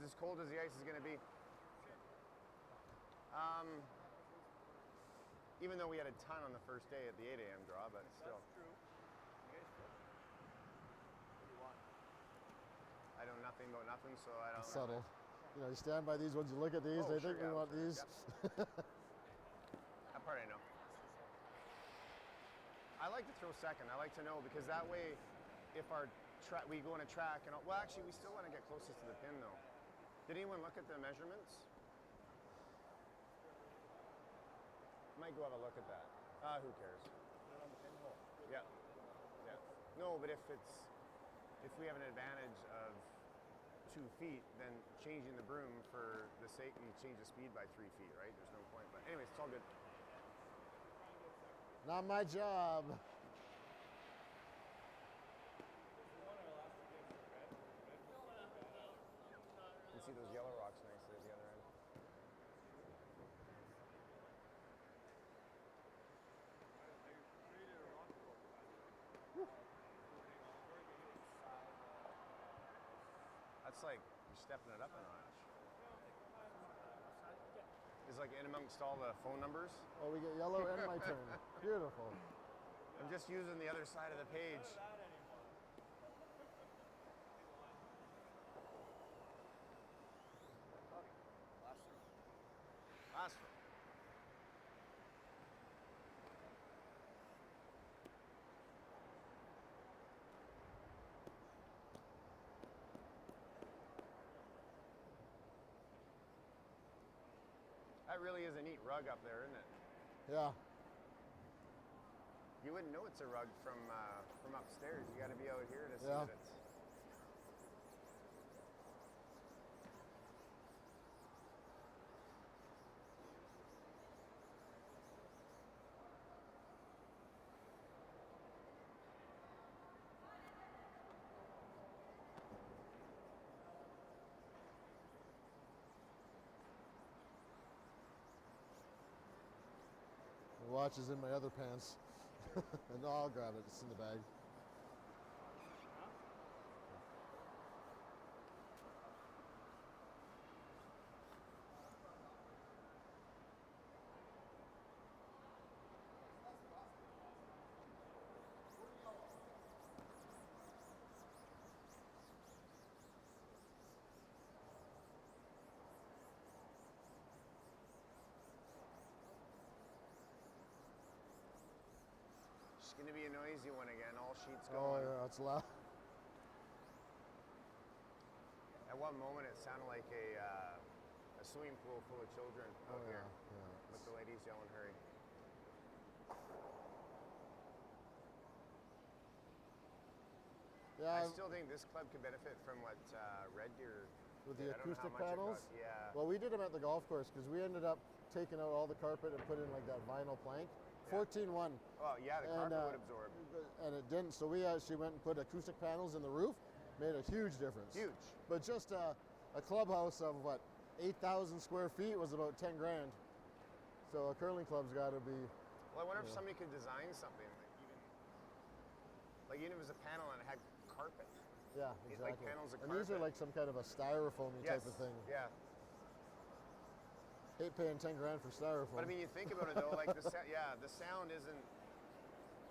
as cold as the ice is going to be. Even though we had a ton on the first day at the 8 a.m. draw, but still. That's true. You guys fit? What do you want? I know nothing about nothing, so I don't know. Subtle. You know, you stand by these ones, you look at these, Oh, they sure, think we yeah, want sure, these. That part I know. I like to throw second. I like to know because that way, if we go on a track and well, actually, we still want to get closest to the pin though. Did anyone look at the measurements? Might go have a look at that. Who cares? Put it on the pinhole. Yeah. Yeah. No, but if we have an advantage of 2 feet, then changing the broom for the sake you change the speed by 3 feet, right? There's no point. But anyways, it's all good. Not my job. You can see those yellow rocks nicely at the other end. That's like you're stepping it up a notch. It's like in amongst all the phone numbers. Oh, we get yellow and my turn. Beautiful. I'm just using the other side of the page. Last row. That really is a neat rug up there, isn't it? Yeah. You wouldn't know it's a rug from upstairs. You got to be out here to see Yeah. that it's. The watch is in my other pants. And I'll grab it, it's in the bag. It's going to be a noisy one again. All sheets Oh going. yeah, it's loud. At one moment, it sounded like a swimming pool full of children out here, Yeah. with the ladies yelling "hurry." Yeah, I still think this club could benefit from what Red Deer with did. the I don't know how acoustic much it paddles. cost. Yeah. Well, we did them at the golf course because we ended up taking out all the carpet and put in like that vinyl plank. 14-1. Well, yeah, the carpet would absorb. And it didn't, so we actually went and put acoustic panels in the roof. Made a huge difference. Huge. But just a clubhouse of what, 8,000 square feet was about 10 grand. So a curling club's got to be. Well, I wonder if somebody could design something like even if it was a panel and it had carpet. Yeah, exactly. Like panels of and carpet. these are like some kind of a styrofoamy Yes. type of thing. Yeah. Hate paying 10 grand for styrofoam. But I mean, you think about it though, like the sound isn't.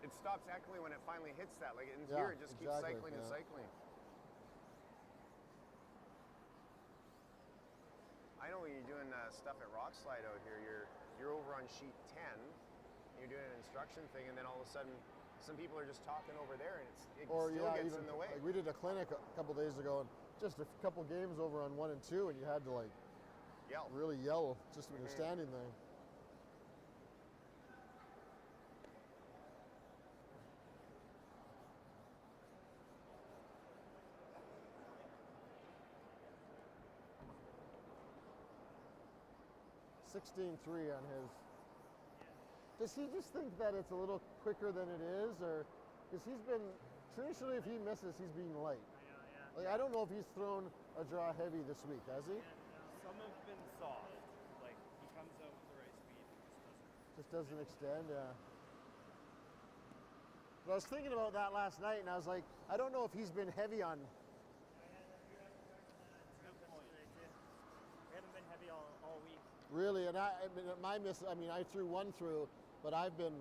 It stops echoing when it finally hits that. Like in here, it just keeps cycling and cycling. I know when you're doing stuff at Rock Slide out here, you're over on sheet 10, and you're doing an instruction thing, and then all of a sudden, some people are just talking over there, and it still gets in the way. Like we did a clinic a couple days ago, and just a couple games over on 1 and 2, and you had to like really yell just when you're standing there. .16.3 on his. Does he just think that it's a little quicker than it is, or because he's been traditionally, if he misses, he's being light. Yeah. Like I don't know if he's thrown a draw heavy this week, has he? Some have been soft. Like he comes out with the right speed, Just doesn't extend, yeah. But I was thinking about that last night, and I was like, I don't know if he's been heavy on. Really, and I mean, I threw one through, but I've been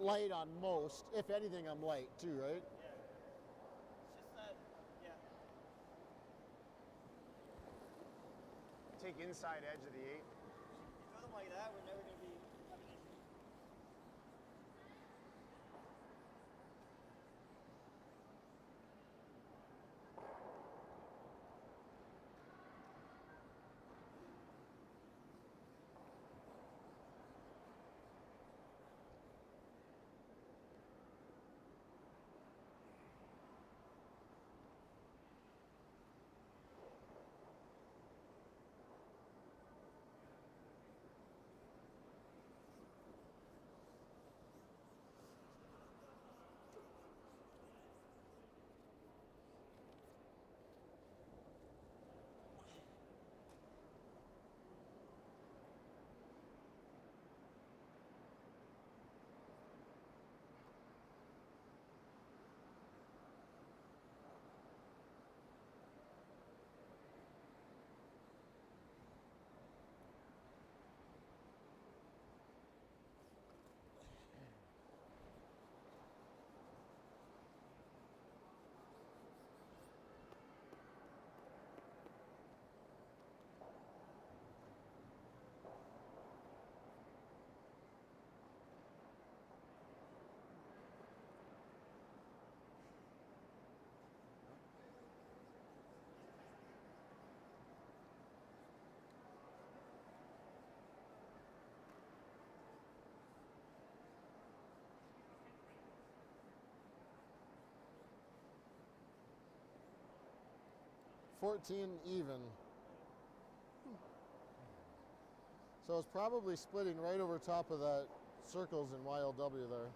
light on most. If anything, I'm light too, right? Yeah. It's just that, yeah. Take inside edge of the 8. If you throw them like that, we're never going to be having any. $14 even. So it's probably splitting right over top of that circles in YLW there.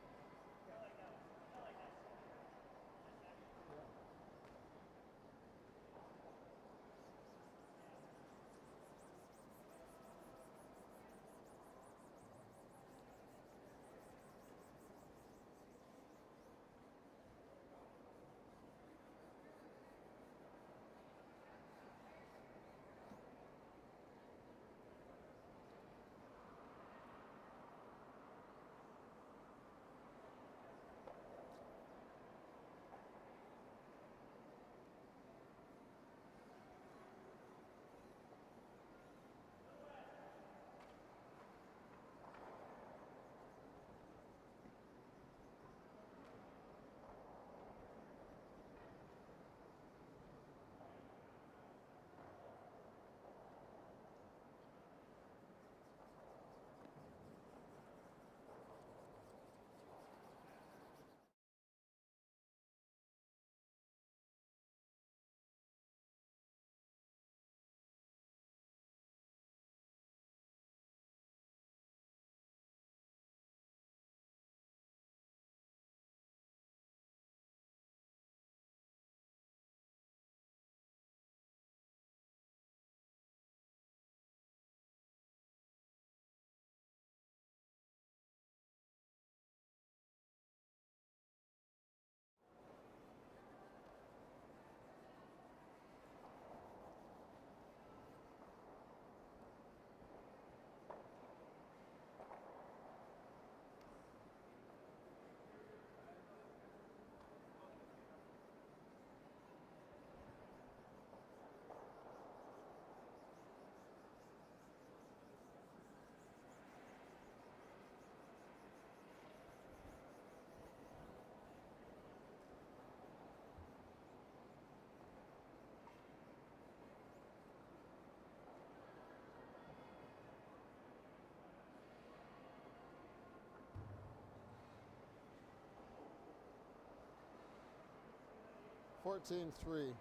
$14.3.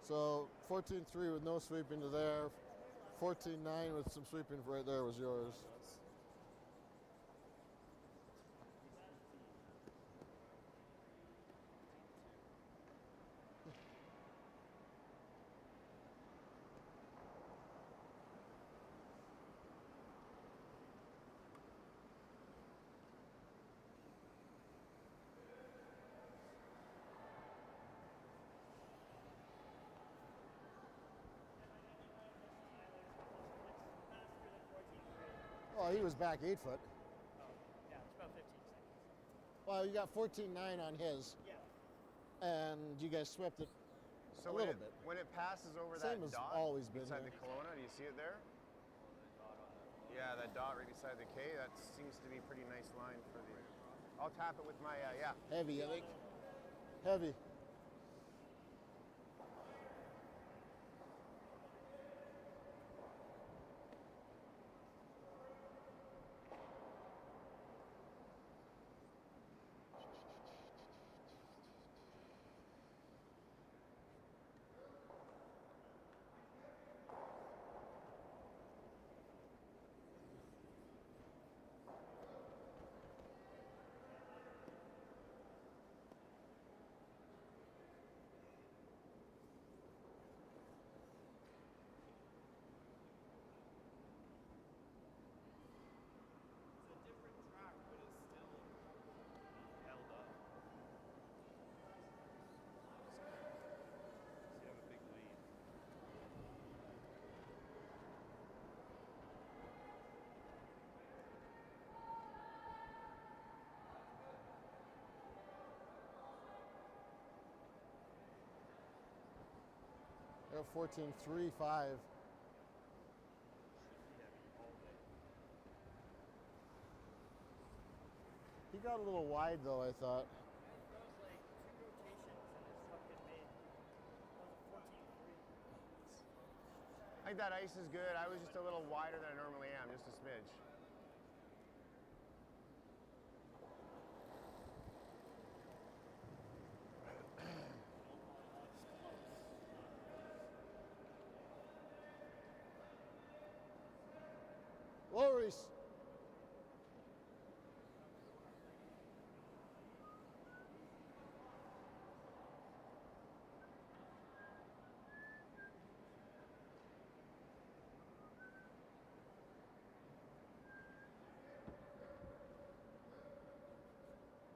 So 14.3 with no sweeping to there. 14.9 with some sweeping right there was yours. Well, he was back 8 foot. Oh, yeah, it's about 15 seconds. Well, you got 14.9 on his, Yeah. and you guys swept it So a when little it, bit. when it passes over Same that as dot always been beside here. the Kelowna, do you see it there? Yeah, that dot right beside the K, that seems to be a pretty nice line for the... I'll tap it with my, yeah. Heavy, I think. Heavy. It's a different track, but it's still held up. So you have a big lead. I got 14.35. Should be heavy all day. He got a little wide though, I thought. That was like 2 rotations and his fucking made. That was a 14.3. I think that ice is good. I was just a little wider than I normally am, just a smidge. Loris.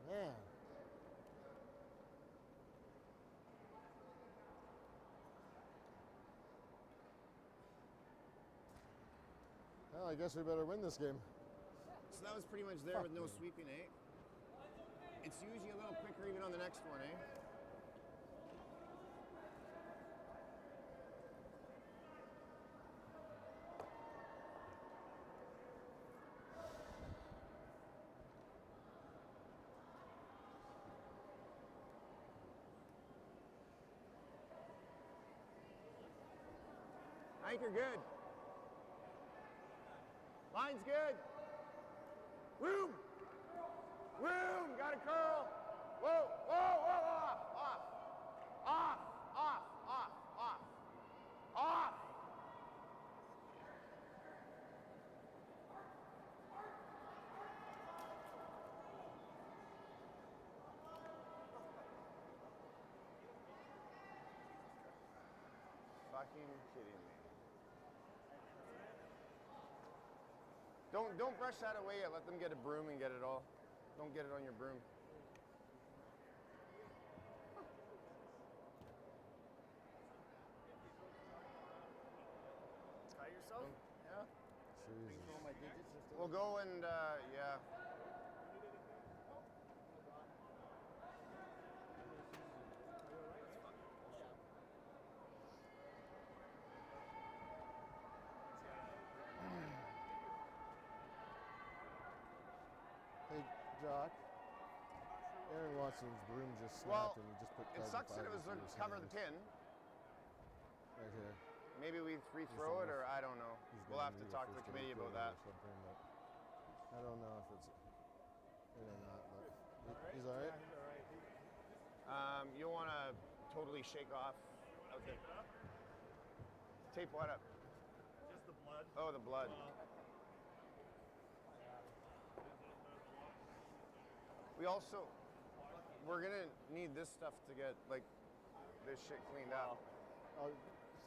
Man. Well, I guess we better win this game. So that was pretty much there Fuck with no me. sweeping, eh? It's usually a little quicker even on the next one, eh? I think you're good. Line's good. Room. Room. Got a curl. Whoa, whoa, whoa, off, off. Off, off, off, off. Off. Fucking kidding me. Don't brush that away yet. Let them get a broom and get it all. Don't get it on your broom. Try yourself? Yeah. Jesus. Control my digits just a We'll go and yeah. Hey, Jock. Aaron Watson's broom just snapped Well, and he just put It carbon sucks that it fiber was through to his cover the hands. pin. Right here. Maybe we rethrow it, or I don't know. He's We'll gonna have to need a talk to the first aid committee kit about or that. something, but I don't know if it's it or not, but he's all right. He's all right. You want to totally shake off out there. Tape what up? Just the blood. Oh, the blood. We also, we're gonna need this stuff to get like this shit cleaned out. I'll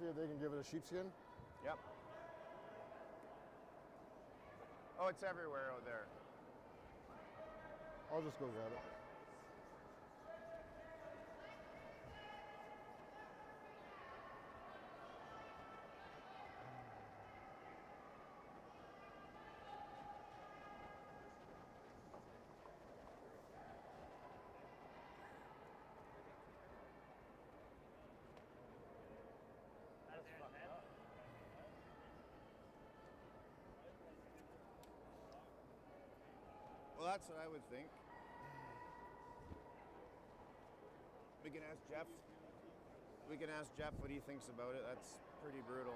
see if they can give it a sheepskin. Yep. Oh, it's everywhere out there. I'll just go grab it. that's what I would think. We can ask Jeff. We can ask Jeff what he thinks about it. That's pretty brutal.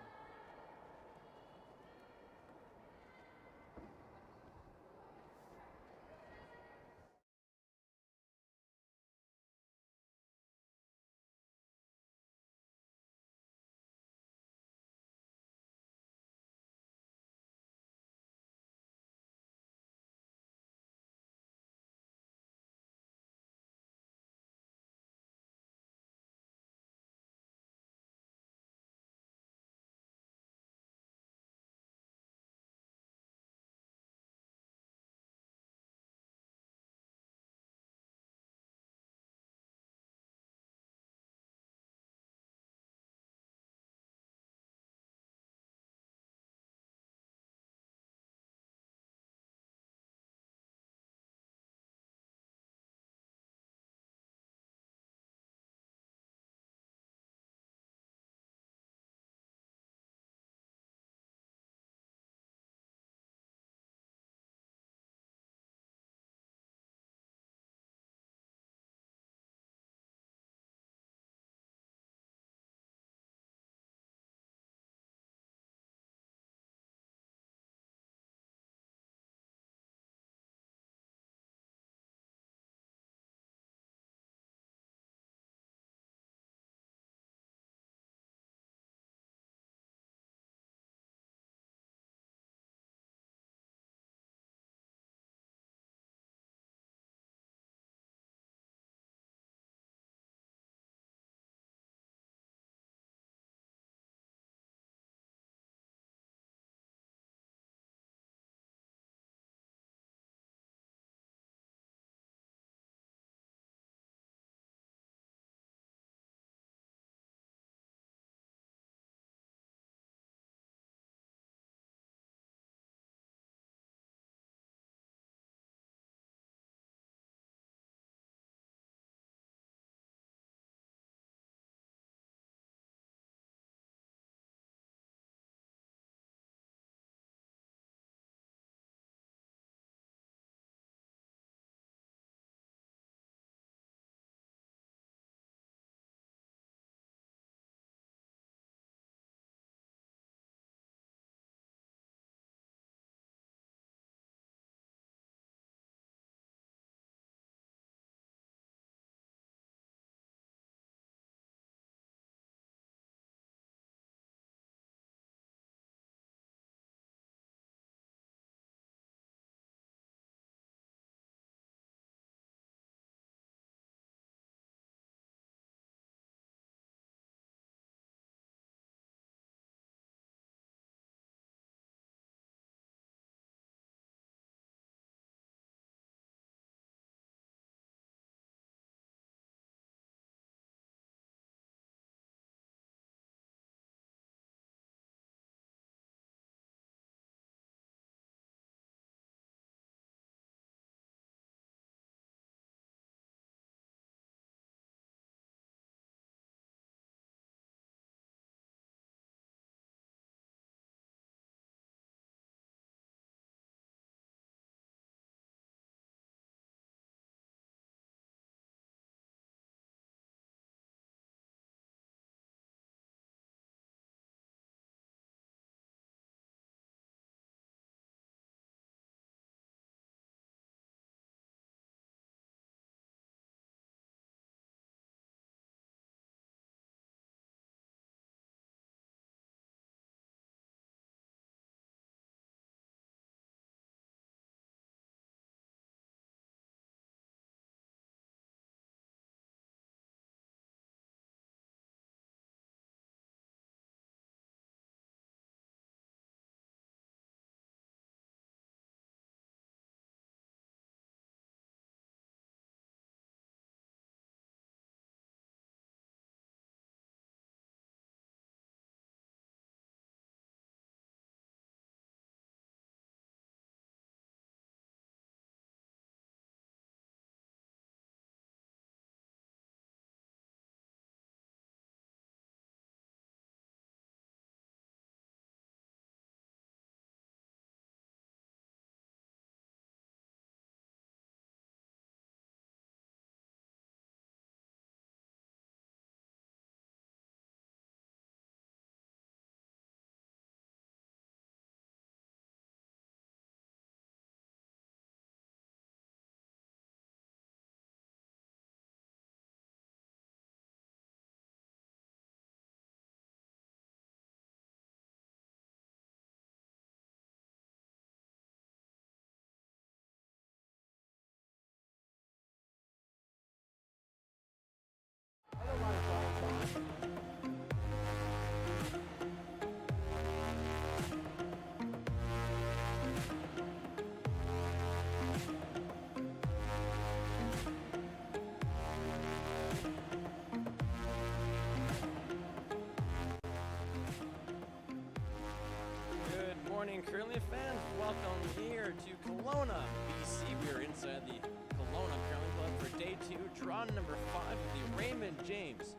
morning, Curling fans. Welcome here to Kelowna, BC. We are inside the Kelowna Curling Club for day 2, draw number 5 of the Raymond James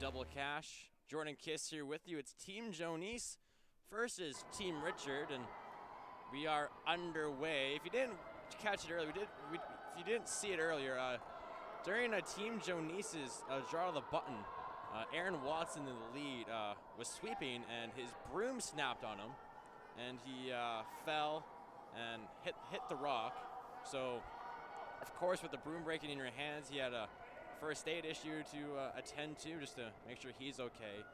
Double Cash. Jordan Kiss here with you. It's Team Joanisse versus Team Richard, and we are underway. If you didn't catch it earlier, if you didn't see it earlier, during Team Joanisse's draw of the button, Aaron Watson in the lead was sweeping, and his broom snapped on him, and he fell and hit the rock. So, of course, with the broom breaking in your hands, he had a first aid issue to attend to, just to make sure he's okay.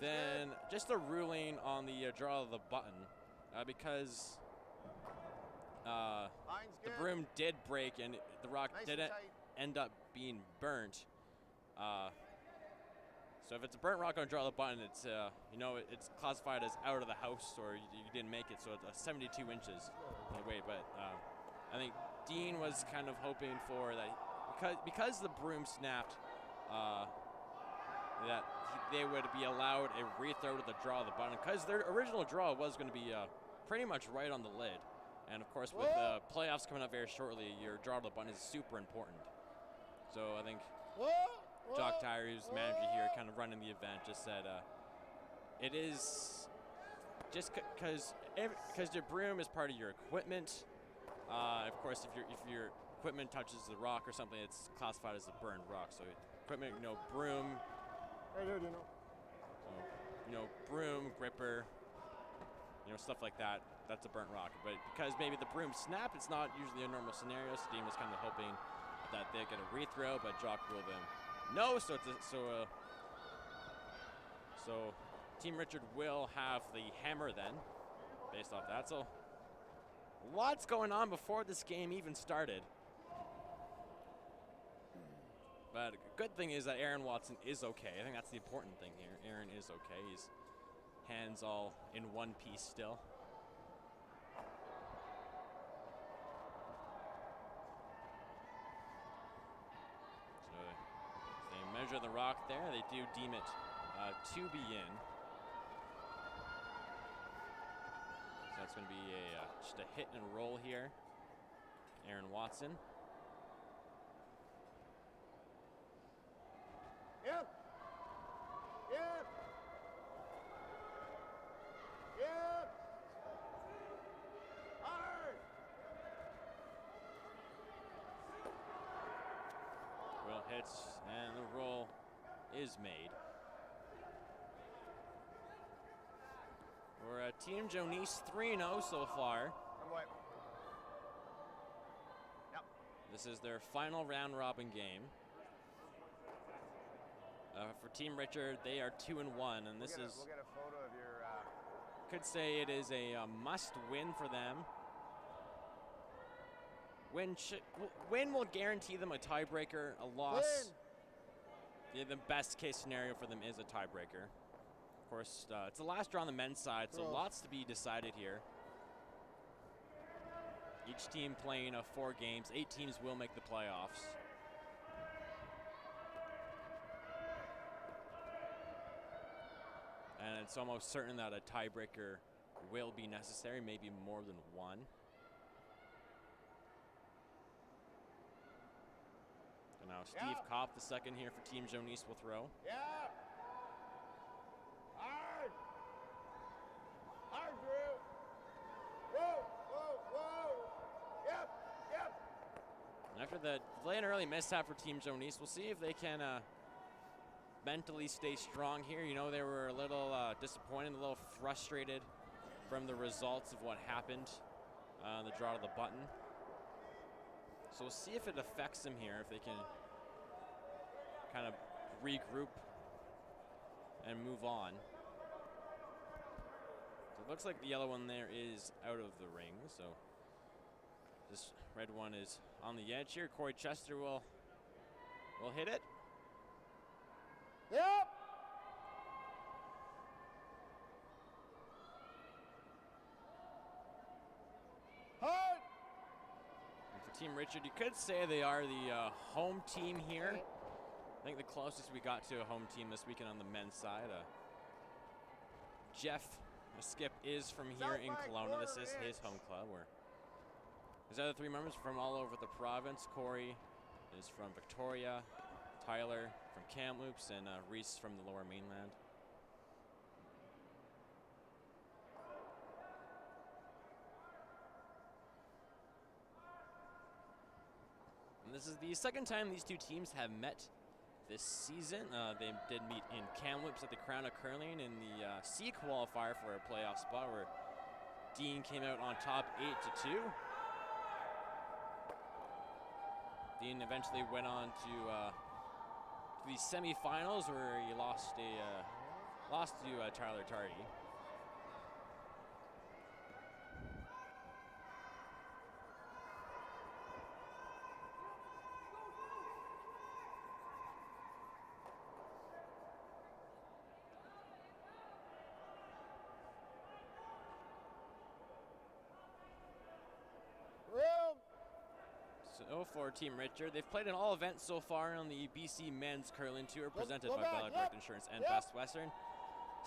Then just a ruling on the draw of the button, because the broom did break and the rock didn't end up being burnt. So if it's a burnt rock on draw of the button, it's it's classified as out of the house, or you didn't make it. So it's 72 inches away. But I think Dean was kind of hoping for that because the broom snapped, that they would be allowed a rethrow to the draw of the button, because their original draw was going to be pretty much right on the lid. And of course, with the playoffs coming up very shortly, your draw of the button is super important. So I think Jock Tyre, who's the manager here, kind of running the event, just said it is just because your broom is part of your equipment. Of course, if your equipment touches the rock or something, it's classified as a burned rock. So equipment, broom. Right here, So, broom, gripper, stuff like that. That's a burnt rock. But because maybe the broom snapped, it's not usually a normal scenario. So Dean was kind of hoping that they get a rethrow, but Jock ruled them no. So Team Richard will have the hammer then, based off that. So lots going on before this game even started. But a good thing is that Aaron Watson is okay. I think that's the important thing here. Aaron is okay. His hands all in one piece still. So they measure the rock there. They do deem it to be in. So that's going to be just a hit and roll here. Aaron Watson. Yep. Yep. Yep. Hard. Will hits, and the roll is made. We're Team Joanisse 3-0 so far. Good boy. Yep. This is their final round robin game. For Team Richard, they are 2-1, and this We'll get a photo of your. Could say it is a must-win for them. Win will guarantee them a tiebreaker. A loss, yeah, the best-case scenario for them is a tiebreaker. Of course, it's the last draw on the men's side, so lots to be decided here. Each team playing 4 games. 8 teams will make the playoffs. And it's almost certain that a tiebreaker will be necessary, maybe more than one. So now Steve Kopp, the second here for Team Joanisse, will throw. Yeah. Hard. Hard, Drew. Whoa, whoa, whoa. Yep, yep. And after the delay and early mishap for Team Joanisse, we'll see if they can mentally stay strong here. They were a little disappointed, a little frustrated from the results of what happened on the draw to the button. So we'll see if it affects them here, if they can kind of regroup and move on. So it looks like the yellow one there is out of the ring, so this red one is on the edge here. Corey Chester will hit it. Yep. Hard. And for Team Richard, you could say they are the home team here. I think the closest we got to a home team this weekend on the men's side. Jeff Skip is from here in Kelowna. This is his home club. Where his other 3 members from all over the province. Corey is from Victoria, Tyler from Kamloops, and Reese from the Lower Mainland. And this is the second time these two teams have met this season. They did meet in Kamloops at the Crown of Curling in the C qualifier for a playoff spot where Dean came out on top 8-2. Dean eventually went on to the semifinals where he lost to Tyler Tardy. So for Team Richard, they've played in all events so far on the BC Men's Curling Tour presented by Bell Direct Insurance and Best Western.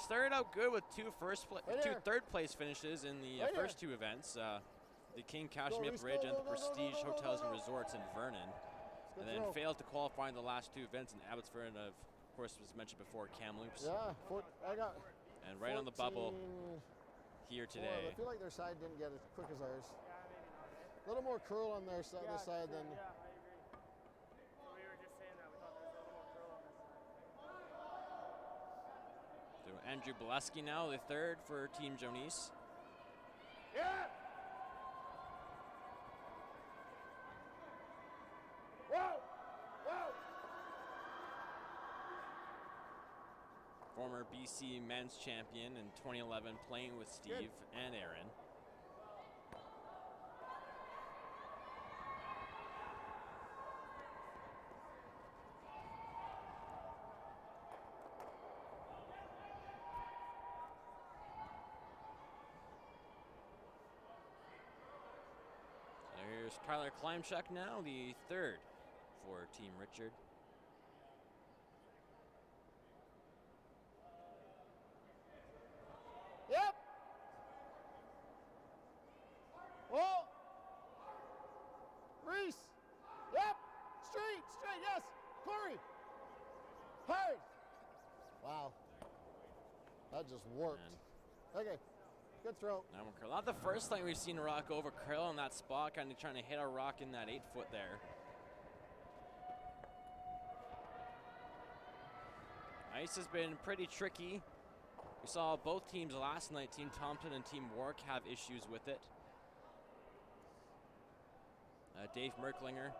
Started out good with two third-place finishes in the first 2 events, the King Kashmir Bridge and the Prestige Hotels and Resorts in Vernon, and then failed to qualify in the last 2 events in Abbotsford and, of course, was mentioned before, Kamloops. Yeah, I got. And right on the bubble here today. I feel like their side didn't get as quick as ours. A little more curl on their side, this side than. Yeah, I agree. We were just saying that. We thought there was a little more curl on this side. So Andrew Bolesky now, the third for Team Joanisse. Yeah! Whoa! Whoa! Former BC men's champion in 2011, playing with Steve and Aaron. Here's Tyler Klimchuk now, the third for Team Richard. Yep. Whoa. Reese. Yep. Straight, yes. Corey. Hard. Wow. That just worked. Okay. Good throw. Not the first time we've seen a rock over curl in that spot, kind of trying to hit a rock in that 8-foot there. Ice has been pretty tricky. We saw both teams last night, Team Thompson and Team Warwick, have issues with it. Dave Merklinger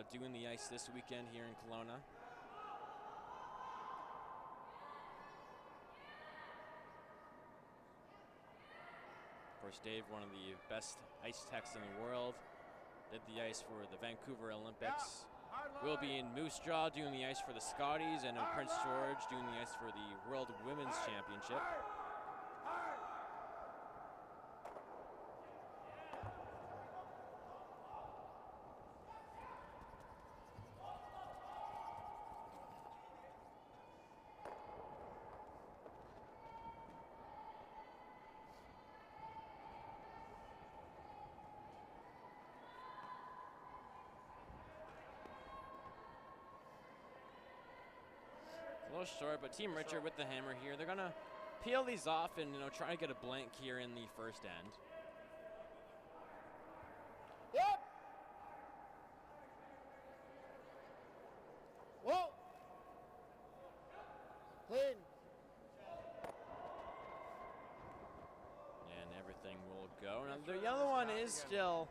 doing the ice this weekend here in Kelowna. Of course, Dave, one of the best ice techs in the world, did the ice for the Vancouver Olympics. Will be in Moose Jaw doing the ice for the Scotties, and in Prince George doing the ice for the World Women's Championship. A little short, but Team Richard with the hammer here. They're gonna peel these off and try to get a blank here in the first end. Yep. Whoa. Clean. And everything will go. Now the other one is still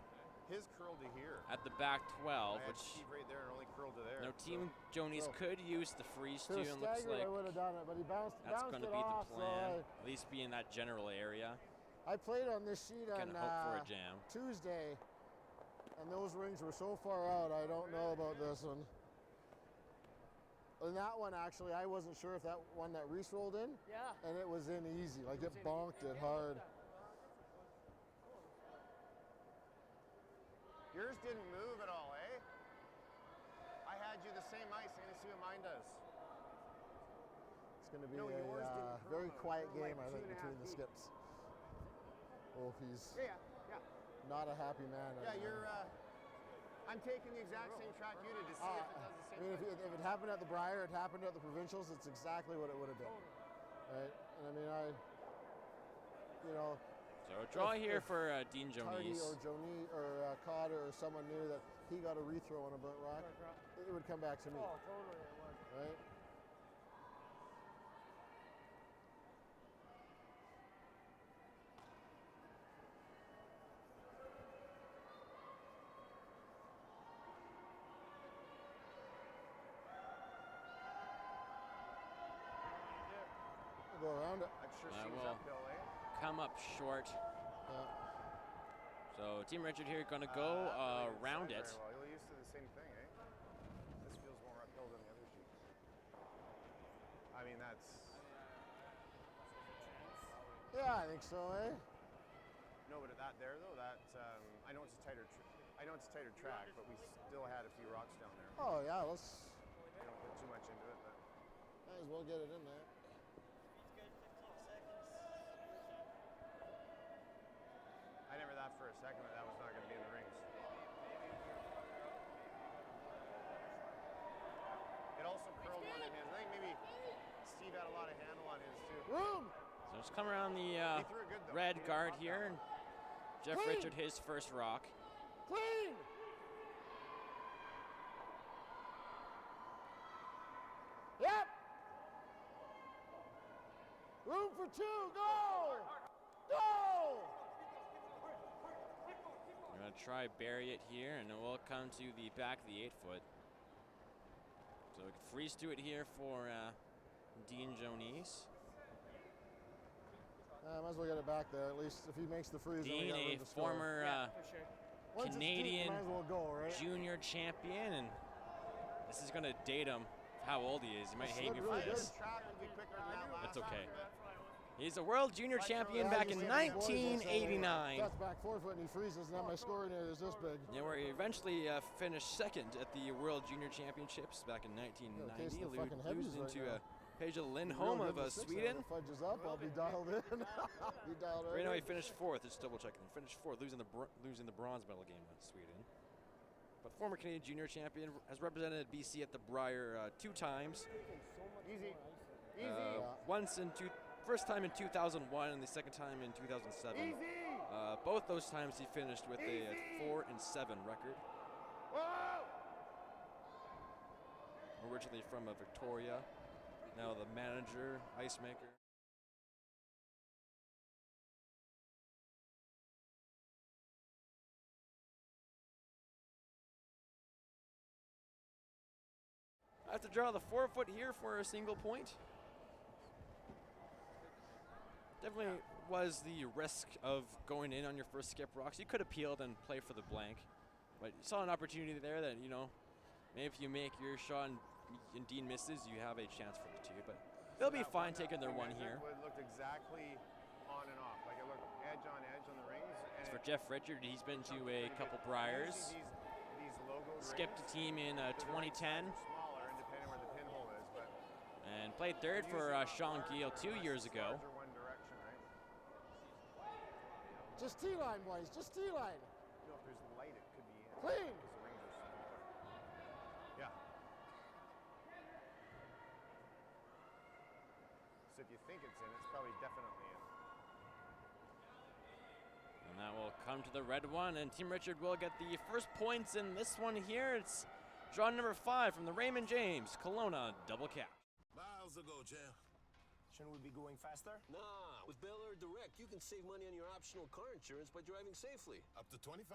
His curl to here. at the back 12, I had which Steve right there and only curled to there. Team Joanisse could use the freeze To too, the and looks stagger, like I would have done it, but he bounced that's it going to be off. the plan. So At least be in that general area. I played on this sheet on Can hope for a jam. Tuesday, and those rings were so far out, I don't know about this one. And that one, actually, I wasn't sure if that one that Reese rolled in, Yeah. and it was in easy. Like, it bonked it hard. Yours didn't move at all, eh? I had you the same ice. I'm gonna see what mine does. It's going to be No, yours a didn't curl very out. quiet Curl like game, I think, 2.5 between the feet. skips. Oh, he's Yeah. not a happy man right Yeah, now. you're. I'm taking the exact same track you did to see if it does the I same mean, thing. if it happened at the Brier, it happened at the Provincials, it's exactly what it would have been. Right? And I mean, So a draw If- here if for Dean Tardy Joanisse. or Joanisse or Cotter or someone knew that he got a rethrow on a burnt rock, it would come back to me. Oh, totally it was. Right? We'll go around it. That sure I seems will. uphill, eh? Come up short. Yeah. So Team Richard here going to go That really around didn't it. slide very well. You're used to the same thing, eh? This feels more uphill than the other sheet. I mean, that's. Yeah, I think so, eh? No, but at that there though, that I know it's a tighter. I know it's a tighter track, but we still had a few rocks down there. Oh, yeah, let's We don't put too much into it, but might as well get it in there. He's good 15 seconds. I never thought for a second that was not going to be in the rings. It also curled one in his. I think maybe Steve had a lot of handle on his too. Room! So just come around the He threw it good though. red He didn't guard pop that here. one. And Jeff Clean. Richard, his first rock. Clean! Yep! Room for two, go! Go! We're going to try bury it here, and then we'll come to the back of the 8-foot. So we can freeze to it here for Dean Joanisse. Might as well get it back there. At least if he makes the freeze, then we Dean, got room a to score. former For sure. Once it's deep, Canadian might as well go, right? junior champion, and this is going to date him how old he is. He might This hate me looked for really this. good. Track will be quicker than that last That's okay. time. He's a world junior champion Yeah, back you in see the boys, they'll say, 1989. That's back 4 foot and he freezes, and now my scoring area is this big. Yeah, where he eventually finished second at the World Junior Championships back in case 1990, of the fucking heavies losing right to now. Peja Real Lindholm good of in the 6 Sweden. If it fudges up, I'll be dialed in. Be dialed Right now he in. finished fourth. Just double checking. He finished fourth, losing the bronze medal game with Sweden. But former Canadian junior champion, has represented BC at the Brier 2 times. Easy. First time in 2001 and the second time in 2007. Easy. Both those times he finished with a 4-7 record. Whoa! Originally from Victoria, now the manager, ice maker. I have to draw the 4-foot here for a single point. Definitely was the risk of going in on your first skip rocks. You could have peeled and play for the blank, but you saw an opportunity there that, maybe if you make your shot and Dean misses, you have a chance for the 2. But they'll be fine taking their 1 here. It looked exactly on and off. Like it looked edge on the rings. And As for Jeff Richard, he's been to a couple Briers. These logoed Skipped a rings, team in the right 2010 sides are smaller, and depending where the pinhole is, but and played third for Sean Giel 2 years ago. Sides are one direction, right? Just T-line, boys. Just T-line. You know, if there's light, it could be in. Clean. Because the rings are smaller. Yeah. So if you think it's in, it's probably definitely in. And that will come to the red one, and Team Richard will get the first points in this one here. It's draw number 5 from the Raymond James Kelowna double cash. Miles ago, Jam. Shouldn't we be going faster? Nah, with Bel Air Direct, you can save money on your optional car insurance by driving safely. Up to 25%.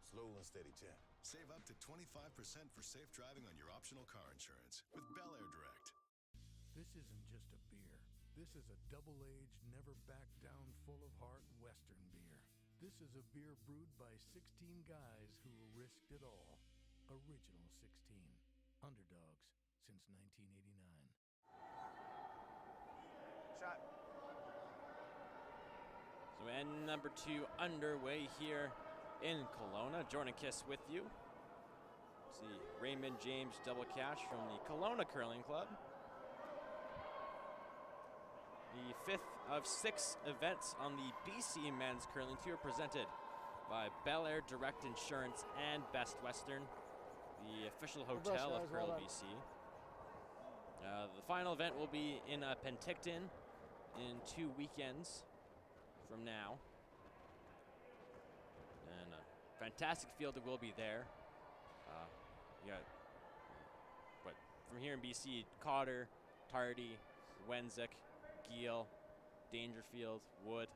Slow and steady, Jam. Save up to 25% for safe driving on your optional car insurance with Bel Air Direct. This isn't just a beer. This is a double-aged, never back down, full of heart Western beer. This is a beer brewed by 16 guys who risked it all. Original 16. Underdogs since 1989. Shot. So end number 2 underway here in Kelowna. Jordan Kiss with you. See Raymond James double cash from the Kelowna Curling Club. fifth of 6 events on the BC Men's Curling Tour presented by Bel Air Direct Insurance and Best Western, the official hotel of Curl BC. The final event will be in Penticton in 2 weekends from now. And a fantastic field that will be there. You got, from here in BC, Cotter, Tardy, Wenzik, Giel, Dangerfield, Wood.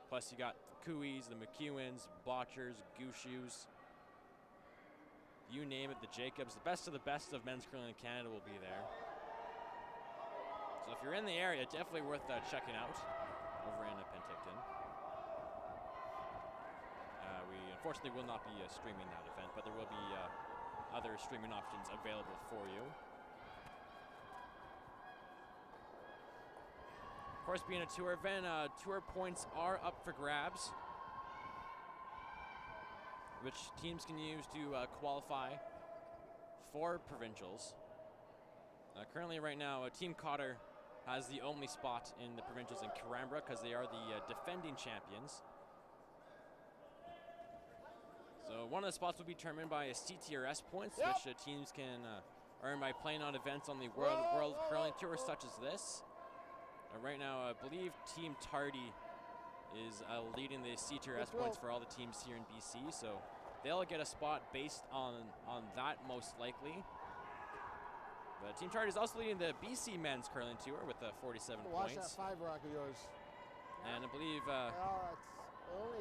Plus you got the Cooeys, the McEwens, Botchers, Gooshoes. You name it, the Jacobs. The best of men's curling in Canada will be there. So if you're in the area, definitely worth checking out over in Penticton. We unfortunately will not be streaming that event, but there will be other streaming options available for you. Of course, being a tour event, tour points are up for grabs, which teams can use to qualify for provincials. Currently, right now, Team Cotter has the only spot in the provincials in Canberra because they are the defending champions. So one of the spots will be determined by CTRS points, which teams can earn by playing on events on the World Curling Tour such as this. Right now, I believe Team Tardy is leading the CTRS points for all the teams here in BC, so they'll get a spot based on that most likely. But Team Tardy is also leading the BC Men's Curling Tour with 47 Watch points. that 5 rock of yours. And I believe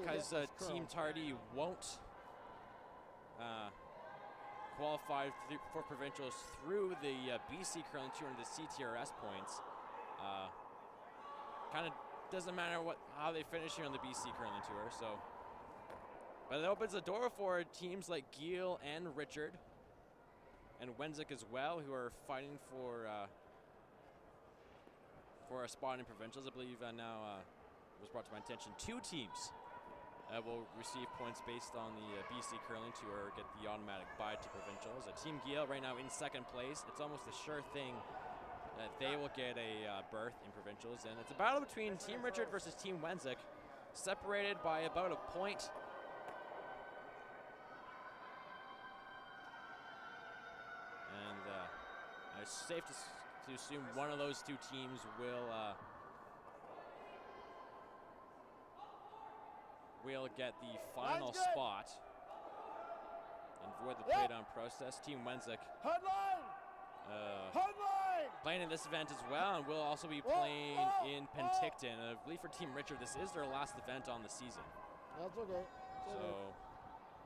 because Team Tardy won't qualify for provincials through the BC Curling Tour and the CTRS points, kind of doesn't matter how they finish here on the BC Curling Tour. So, but it opens the door for teams like Giel and Richard and Wenzik as well, who are fighting for a spot in provincials. I believe now was brought to my attention 2 teams will receive points based on the BC Curling Tour, get the automatic bye to provincials. Team Giel right now in 2nd place. It's almost a sure thing that they will get a berth in provincials, and it's a battle between Team Richard versus Team Wenzik, separated by about a point. And it's safe to assume one of those 2 teams will get the final spot and avoid the play-down process. Team Wenzik playing in this event as well, and will also be playing in Penticton. I believe for Team Richard, this is their last event on the season. That's okay. So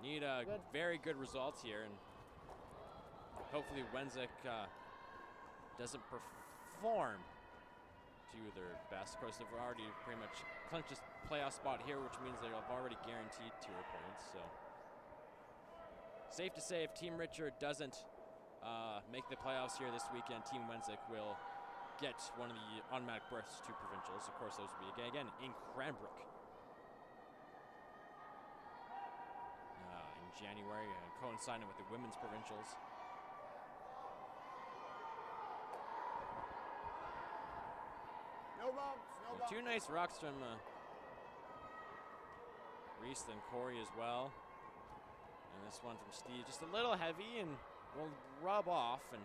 need a very good result here, and hopefully Wenzik doesn't perform to their best. Of course, they've already pretty much clinched this playoff spot here, which means they've already guaranteed tour points. So safe to say, if Team Richard doesn't make the playoffs here this weekend, Team Wenzik will get one of the automatic berths to provincials. Of course, those will be again in Cranbrook in January, coinciding with the women's provincials. No bumps, no bumps. 2 nice rocks from Reese and Corey as well. And this one from Steve, just a little heavy and will rub off and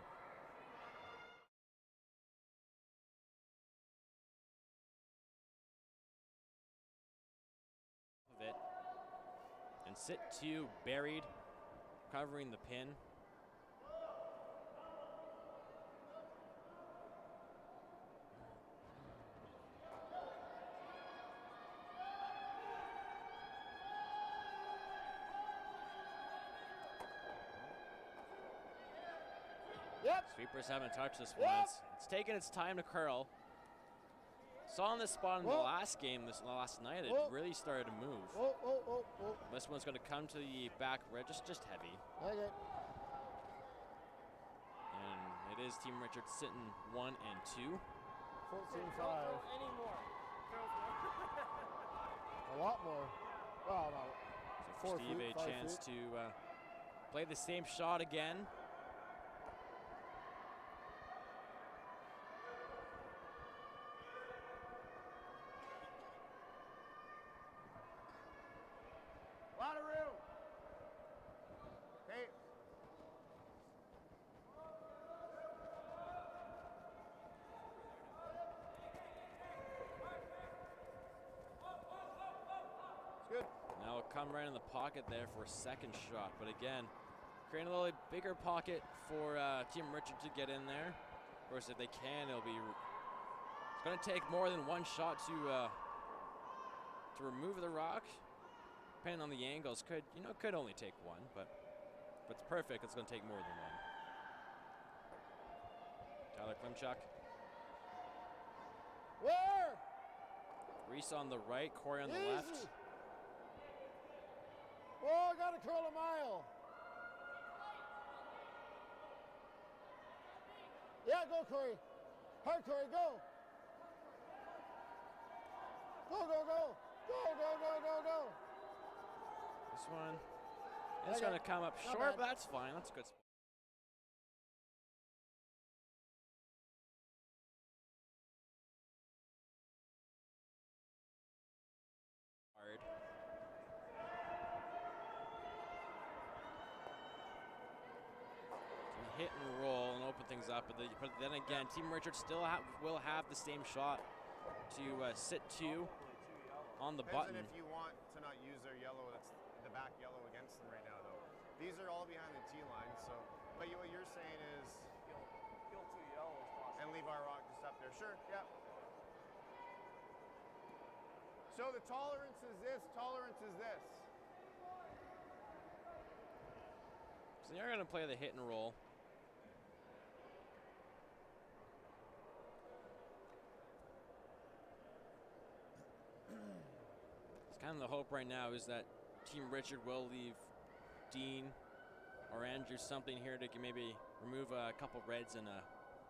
of it. And sit 2 buried, covering the pin. Sweepers haven't touched this one. It's taken its time to curl. Saw on this spot in the last game, last night, it really started to move. This one's going to come to the back red, just heavy. Okay. And it is Team Richard sitting 1 and 2. 14-5. Any more. A lot more. Well, no. So for 4 Steve, feet, a 5 chance feet. to play the same shot again. come right in the pocket there for a second shot. But again, creating a little bigger pocket for Team Richard to get in there. Of course, if they can, it's going to take more than one shot to remove the rock. Depending on the angles, could only take one, but if it's perfect, it's going to take more than one. Tyler Klimchuk. Where? Reese on the right, Corey on the Easy. left. Oh, I got to curl a mile. Yeah, go, Corey. Hard, Corey, go. Go, go, go. Go, go, go, go, go. This one is going to come up Not short, bad. but that's fine. That's a good spot. Hard. Can hit and roll and open things up, but then again, Team Richard still will have the same shot to sit two on the Depends button. on if you want to not use their yellow, that's the back yellow against them right now, though. These are all behind the tee line, so. But what you're saying is. Kill 2 yellow as possible. And leave our rock just up there. Sure, yeah. So the tolerance is this, tolerance is this. So you're going to play the hit and roll. It's kind of the hope right now is that Team Richard will leave Dean or Andrew something here to maybe remove a couple reds and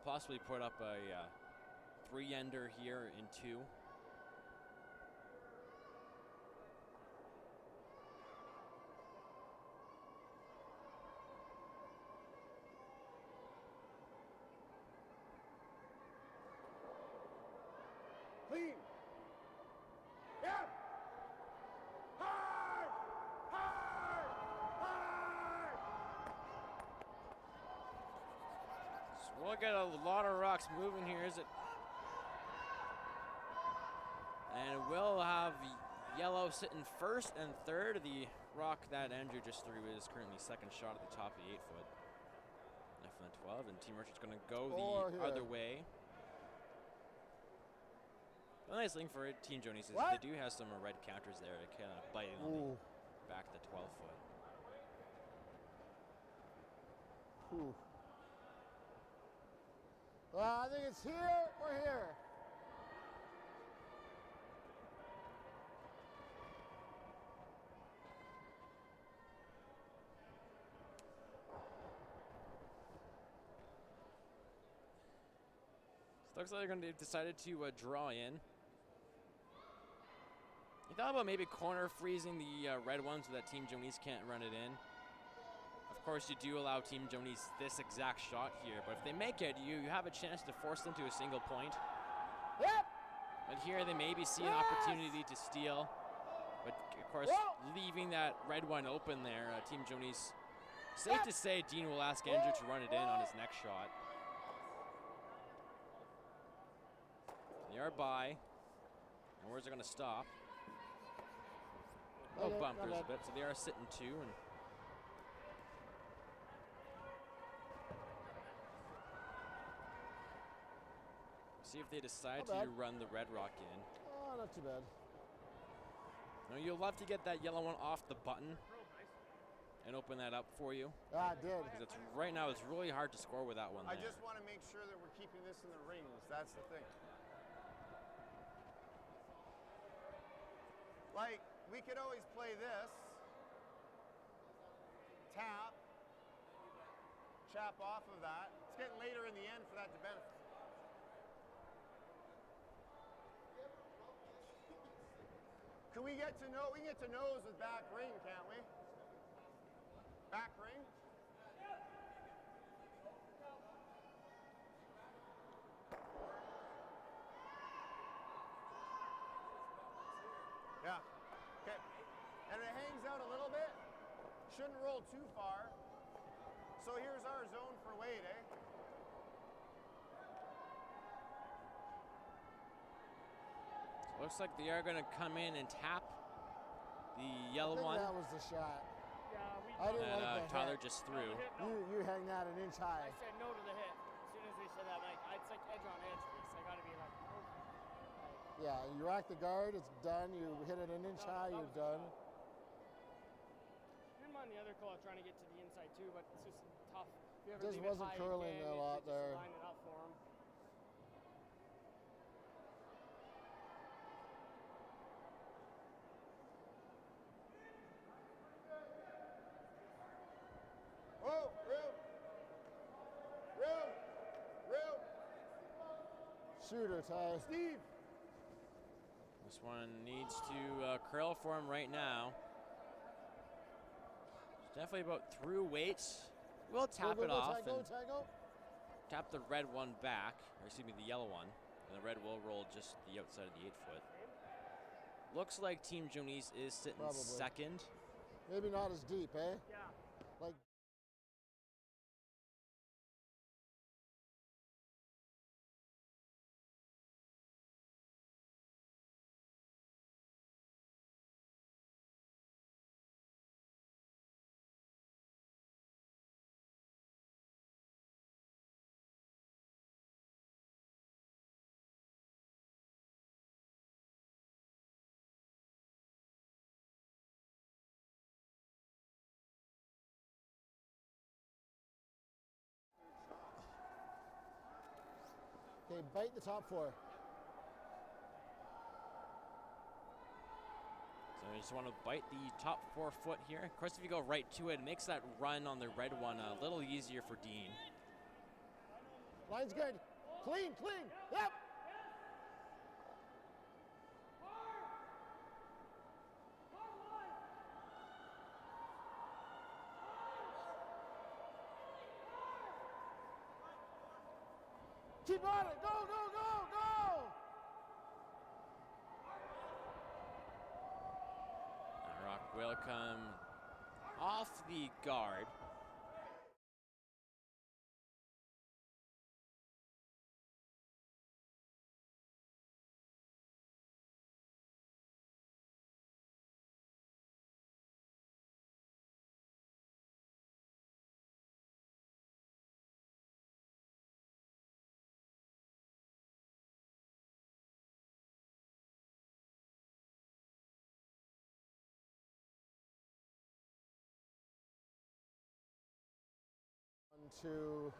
possibly put up a 3-ender here in 2. Clean. Yeah. Hard. Hard. Hard. So we'll get a lot of rocks moving here, is it? And we'll have yellow sitting first and third. The rock that Andrew just threw is currently second shot at the top of the 8-foot. Left from the 12, and Team Richard's going to go the other way. The nice thing for Team Joanisse is they do have some red counters there to kind of bite on the back of the 12-foot. I think it's here or here. So looks like they're going to decided to draw in. You thought about maybe corner freezing the red one so that Team Joanisse can't run it in. Of course, you do allow Team Joanisse this exact shot here, but if they make it, you have a chance to force them to a single point. Yep. But here they maybe see an opportunity to steal. But of course, leaving that red one open there, Team Joanisse. Safe to say Dean will ask Andrew to run it in on his next shot. They are by. And where's it going to stop? Little bumpers a bit, so they are sitting 2. And see if they decide to run the red rock in. Oh, not too bad. Now you'll love to get that yellow one off the button and open that up for you. Ah, it did. Because right now it's really hard to score with that one I there. just want to make sure that we're keeping this in the rings. That's the thing. Like, we could always play this. Tap. Chap off of that. It's getting later in the end for that to benefit. Can we get to nose with back ring, can't we? Back ring? Yeah. Okay. And it hangs out a little bit. Shouldn't roll too far. So here's our zone for weight, eh? Looks like they are going to come in and tap the yellow I think one that was the shot. Yeah, we I didn't that like the Tyler hit. just no, threw. the hit, no. You hang that an inch high. I said no to the hit. As soon as they said that, like, it's like edge on edge for me, so I gotta be like, nope. Like, Yeah, you rack the guard, it's done. You hit it an inch high, that you're was the done. shot. Didn't mind the other call trying to get to the inside too, but it's just tough. If you ever Just leave it wasn't high curling again, a lot just there. line it up for him. Oh, room. Room. Room. Shooter, Ty. Steve. This one needs to curl for him right now. It's definitely about through weight. We'll tap Go, it go, off Ty, go, and Ty, go. tap the red one back, or excuse me, the yellow one. And the red will roll just the outside of the 8-foot. Looks like Team Joanisse is sitting Probably. second. Maybe not as deep, eh? Yeah. Like, okay, bite the top four. So you just want to bite the top 4 foot here. Of course, if you go right to it, it makes that run on the red one a little easier for Dean. Line's good. Clean, clean. Yep. Keep on it. Go, go, go, go. That rock will come off the guard. One, two,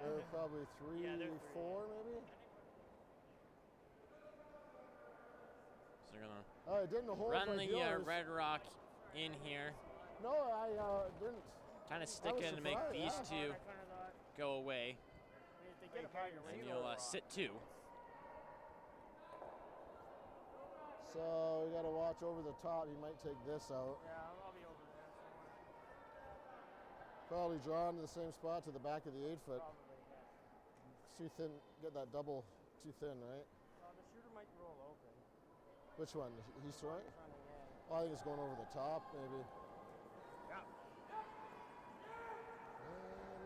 they're probably three, Yeah, they're three. four, maybe. So they're gonna Oh, it didn't hold run like the yours. red rock in here, No, I didn't. kind of stick was it and make surprised, these yeah. two I kind of thought, go away, I mean, if they get a higher and rate, you'll sit 2. So we got to watch over the top. He might take this out. yeah, I'll be over there somewhere. Probably drawn to the same spot to the back of the 8-foot. Probably, yeah. It's too thin. Get that double too thin, right? The shooter might roll open. Which one? He's throwing? Running in. Oh, I think it's going over the top, maybe. Yeah.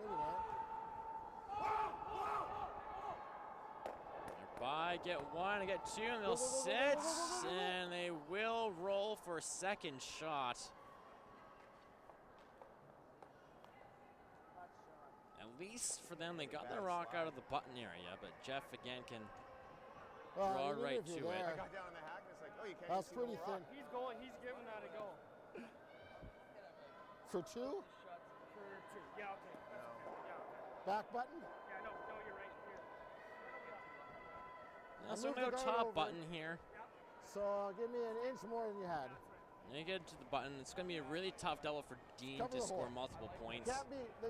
Maybe not. By get 1 and get 2, and they'll sit, and they will roll for second shot. At least for them, they got the rock out of the button area, but Jeff again can Well, draw even right if you're to it. there, I got down in the hack and it's like, oh, you can't That's see the pretty whole rock. thin. He's going. He's giving that a go. For 2, For 2. Yeah, okay. That's okay. Yeah, okay. back button. Yeah, no, you're right. Here. So moved no the guard top over. button here. So give me an inch more than you had. And you get to the button. It's going to be a really tough double for Dean Cover to the score hole. multiple points. Can't be. No,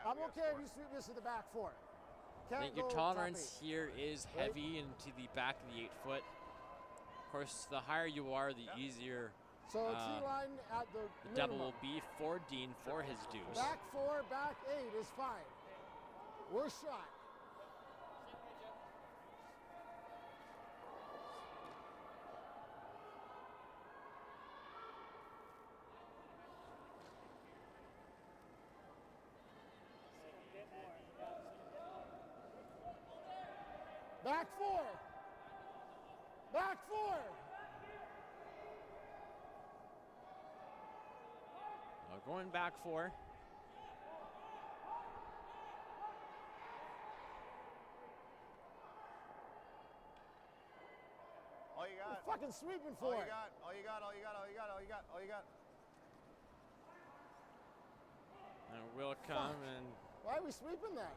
I'm we got okay if four. you sweep this to the back 4. I Can't think your go tolerance top here is Right. heavy into the back of the 8-foot. Of course, the higher you are, the easier 8. So T-line at the the double minimum. will be for Dean for his deuce. Back 4, back 8 is fine. We're shot. Back 4. Back 4. Going back 4. All you got. Fucking sweeping All for you it. got. All you got. All you got. All you got. All you got. All you got. And it will come and Why are we sweeping that?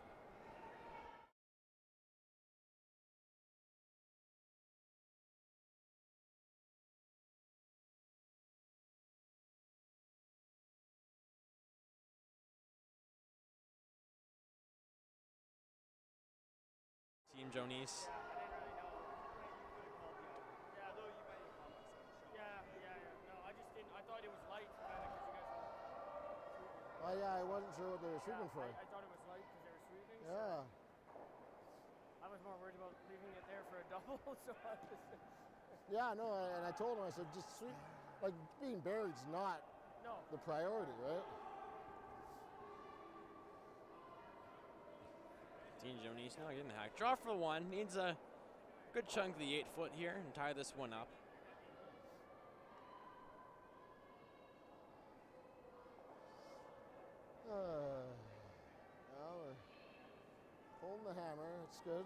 Team Joanisse. Yeah, I didn't really know. You could have called the other. Yeah, though you might have called it some shot. Yeah. No, I just didn't. I thought it was light, kind of, because you guys were sweeping. Oh yeah, I wasn't sure what they were sweeping for. I thought it was light because they were sweeping. Yeah. So I was more worried about leaving it there for a double, so I just. Yeah, no, and I told him, I said, just sweep. Like, being buried's not No. the priority, right? Team Joanisse now getting the hack. Draw for 1. Needs a good chunk of the 8-foot here and tie this one up. Well, we're pulling the hammer. It's good.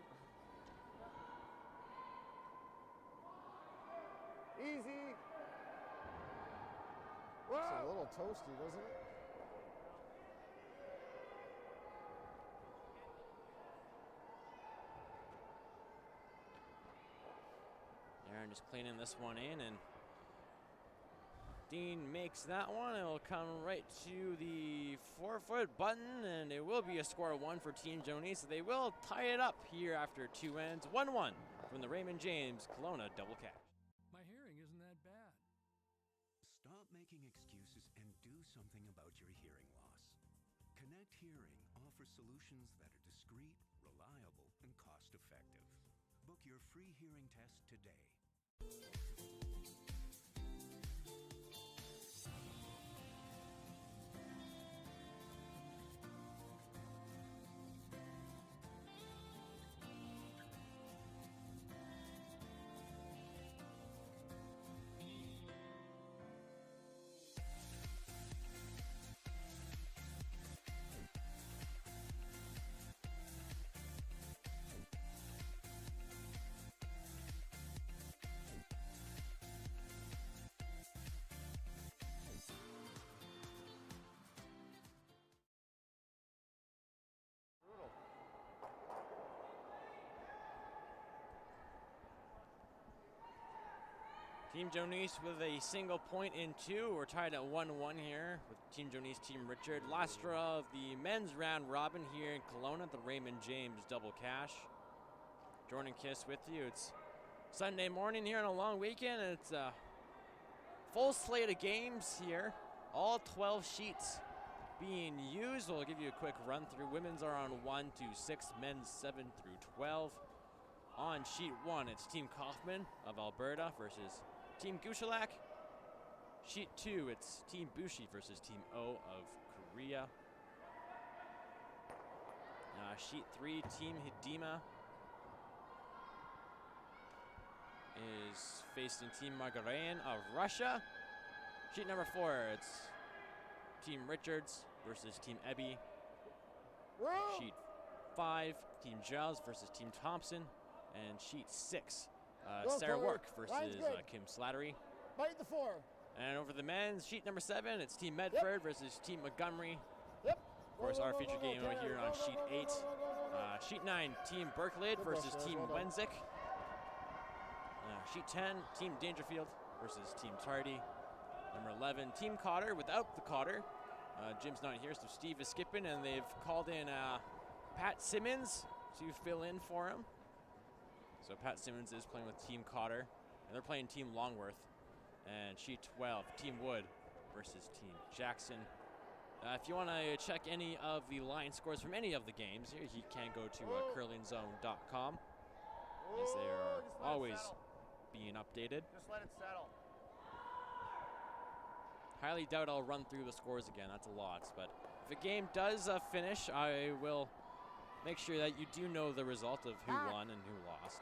Easy. It's a Whoa. little toasty, doesn't it? Aaron just cleaning this one in, and Dean makes that one. It will come right to the 4-foot button, and it will be a score 1 for Team Joanisse. They will tie it up here after 2 ends. 1-1 from the Raymond James Kelowna double cash. My hearing isn't that bad. Stop making excuses and do something about your hearing loss. Connect Hearing offers solutions that are discreet, reliable, and cost-effective. Book your free hearing test today. Team Joanisse with a single point in 2. We're tied at 1-1 here with Team Joanisse, Team Richard. Last draw of the men's round robin here in Kelowna, the Raymond James double cash. Jordan Kiss with you. It's Sunday morning here on a long weekend, and it's a full slate of games here. All 12 sheets being used. We'll give you a quick run through. Women's are on 1 to 6, men's 7 through 12. On sheet 1, it's Team Kaufman of Alberta versus Team Gushalak. Sheet 2, it's Team Bushi versus Team O of Korea. Sheet 3, Team Hidima is facing Team Margarian of Russia. Sheet number 4, it's Team Richards versus Team Ebby. Whoa! Sheet 5, Team Giles versus Team Thompson. And sheet 6, Go Sarah forward. Work versus Line's good. Kim Slattery. Bite the 4. And over the men's, sheet number 7, it's Team Medford versus Team Montgomery. Yep. Of course, our feature game over here on sheet 8. Sheet 9, Team Berkelid Good versus rush, Team well done. Wenzik. Sheet 10, Team Dangerfield versus Team Tardy. Number 11, Team Cotter without the Cotter. Jim's not here, so Steve is skipping, and they've called in Pat Simmons to fill in for him. So Pat Simmons is playing with Team Cotter, and they're playing Team Longworth. And sheet 12, Team Wood versus Team Jackson. If you want to check any of the line scores from any of the games here, you can go to curlingzone.com, as they are always being updated. Just let it settle. Highly doubt I'll run through the scores again. That's a lot. But if a game does finish, I will make sure that you do know the result of who won and who lost.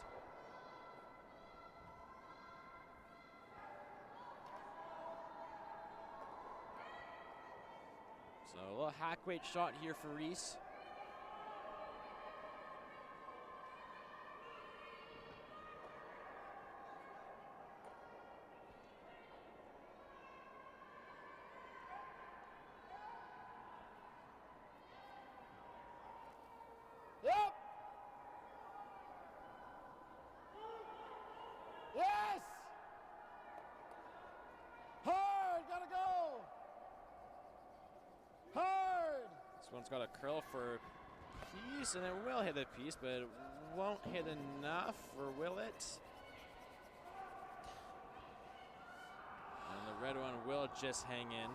So a little hack weight shot here for Reese. Yep. Yes. Hard. Gotta go. Hard. This one's got a curl for piece, and it will hit the piece, but it won't hit enough, or will it? And the red one will just hang in.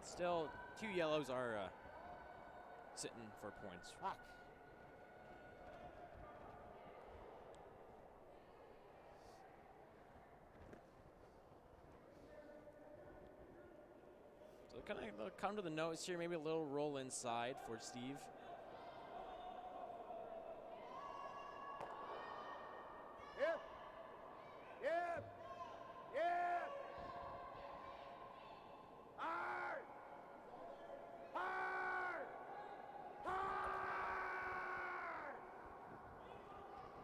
Still, 2 yellows are sitting for points. Fuck. So kind of come to the nose here, maybe a little roll inside for Steve. Yep. Yep. Yep. Hard. Hard. Hard.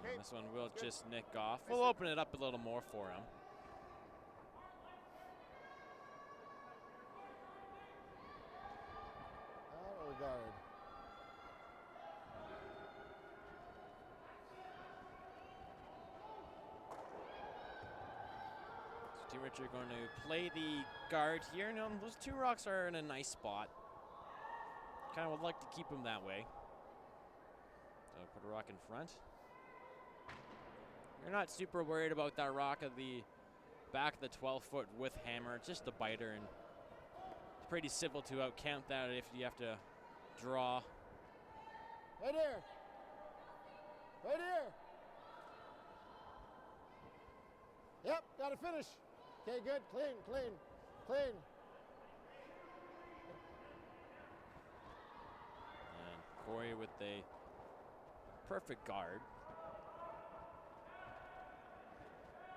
And this one will just nick off. We'll open it up a little more for him. Out of the guard. So Team Richard going to play the guard here. No, those 2 rocks are in a nice spot. Kind of would like to keep them that way. So put a rock in front. You're not super worried about that rock at the back of the 12-foot with hammer. It's just a biter, and it's pretty simple to outcount that if you have to draw. Right here. Right here. Yep, gotta finish. Okay, good. Clean, clean, clean. And Corey with a perfect guard.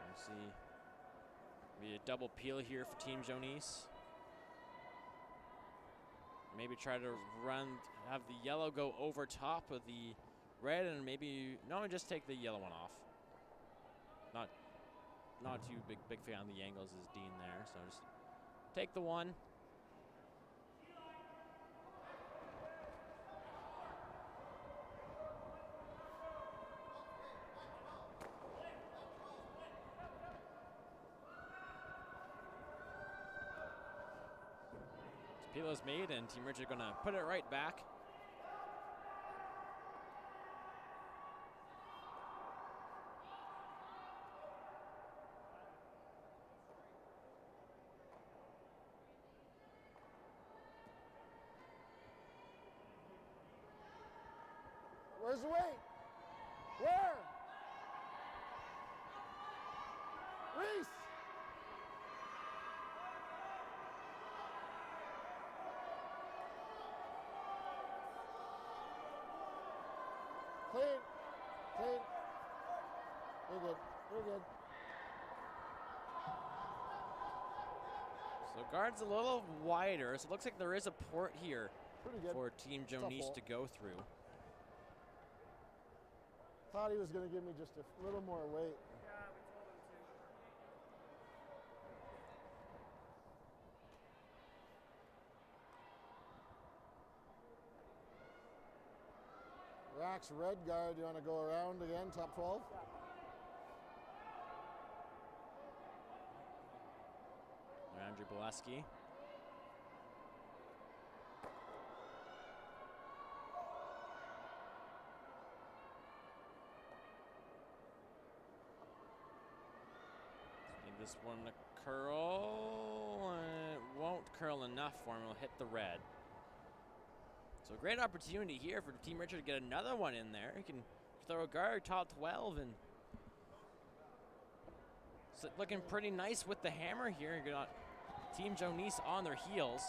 Let's see. Maybe a double peel here for Team Joanisse. Maybe try to have the yellow go over top of the red, and maybe, no, just take the yellow one off. Not too big fan of the angles as Dean there, so just take the one. Peel is made, and Team Richard gonna put it right back. Where's the weight? Where? Reese! Clean. Clean. You're good. You're good. So guard's a little wider, so it looks like there is a port here Pretty good. for Team Joanisse hole. to go through. Thought he was going to give me just a little more weight. Yeah, we told him to. Rack's red guard, you want to go around again, top 12? Andrew Boleski. Need this one to curl. It won't curl enough for him. It'll hit the red. So great opportunity here for Team Richard to get another one in there. He can throw a guard top 12 and so looking pretty nice with the hammer here. You got Team Joanisse on their heels.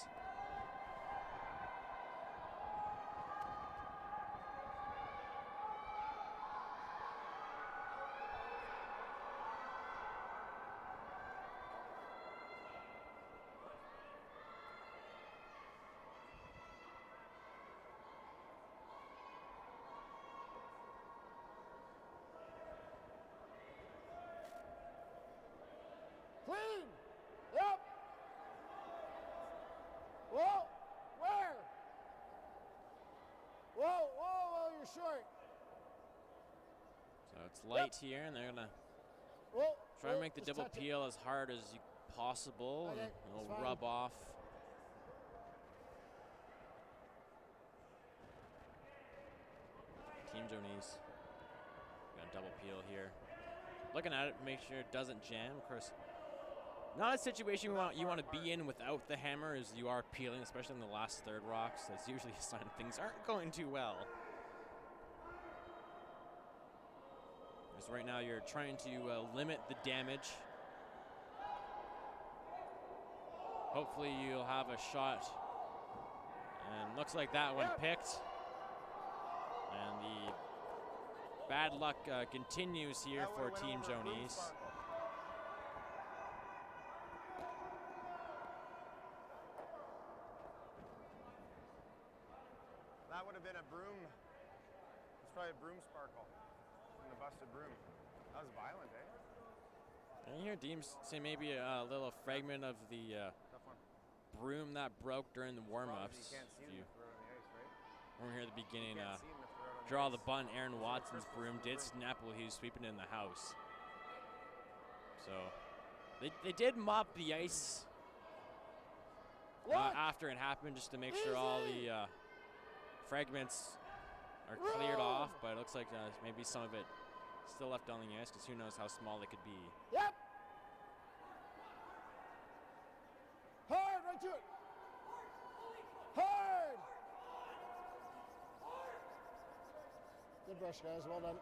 it's light here, and they're gonna Whoa, try to whoa, make the just double touch it. peel as hard as possible, Okay, and it's it'll fine. rub off. Team Joanisse got a double peel here. Looking at it, make sure it doesn't jam. Of course, not a situation you want to be in without the hammer as you are peeling, especially in the last third rocks. That's usually a sign things aren't going too well. Because right now you're trying to limit the damage. Hopefully you'll have a shot. And looks like that one picked. And the bad luck continues here for Team Joanisse. That would have been a broom. It's probably a broom sparkle from the busted broom. That was violent, eh? And here Deems say maybe a little fragment of the Tough one. broom that broke during the warm-ups. You can't see them if they're out on the ice, right? We're here at the beginning. You can't see them if they're out on Draw the the ice. bunt. Aaron Watson's crystals broom in the did broom. snap while he was sweeping in the house. So they did mop the ice after it happened, just to make sure all the fragments are cleared off. But it looks like maybe some of it still left on the ice, because who knows how small they could be. Yep. Hard, right to it. Hard. Good brush, guys. Well done.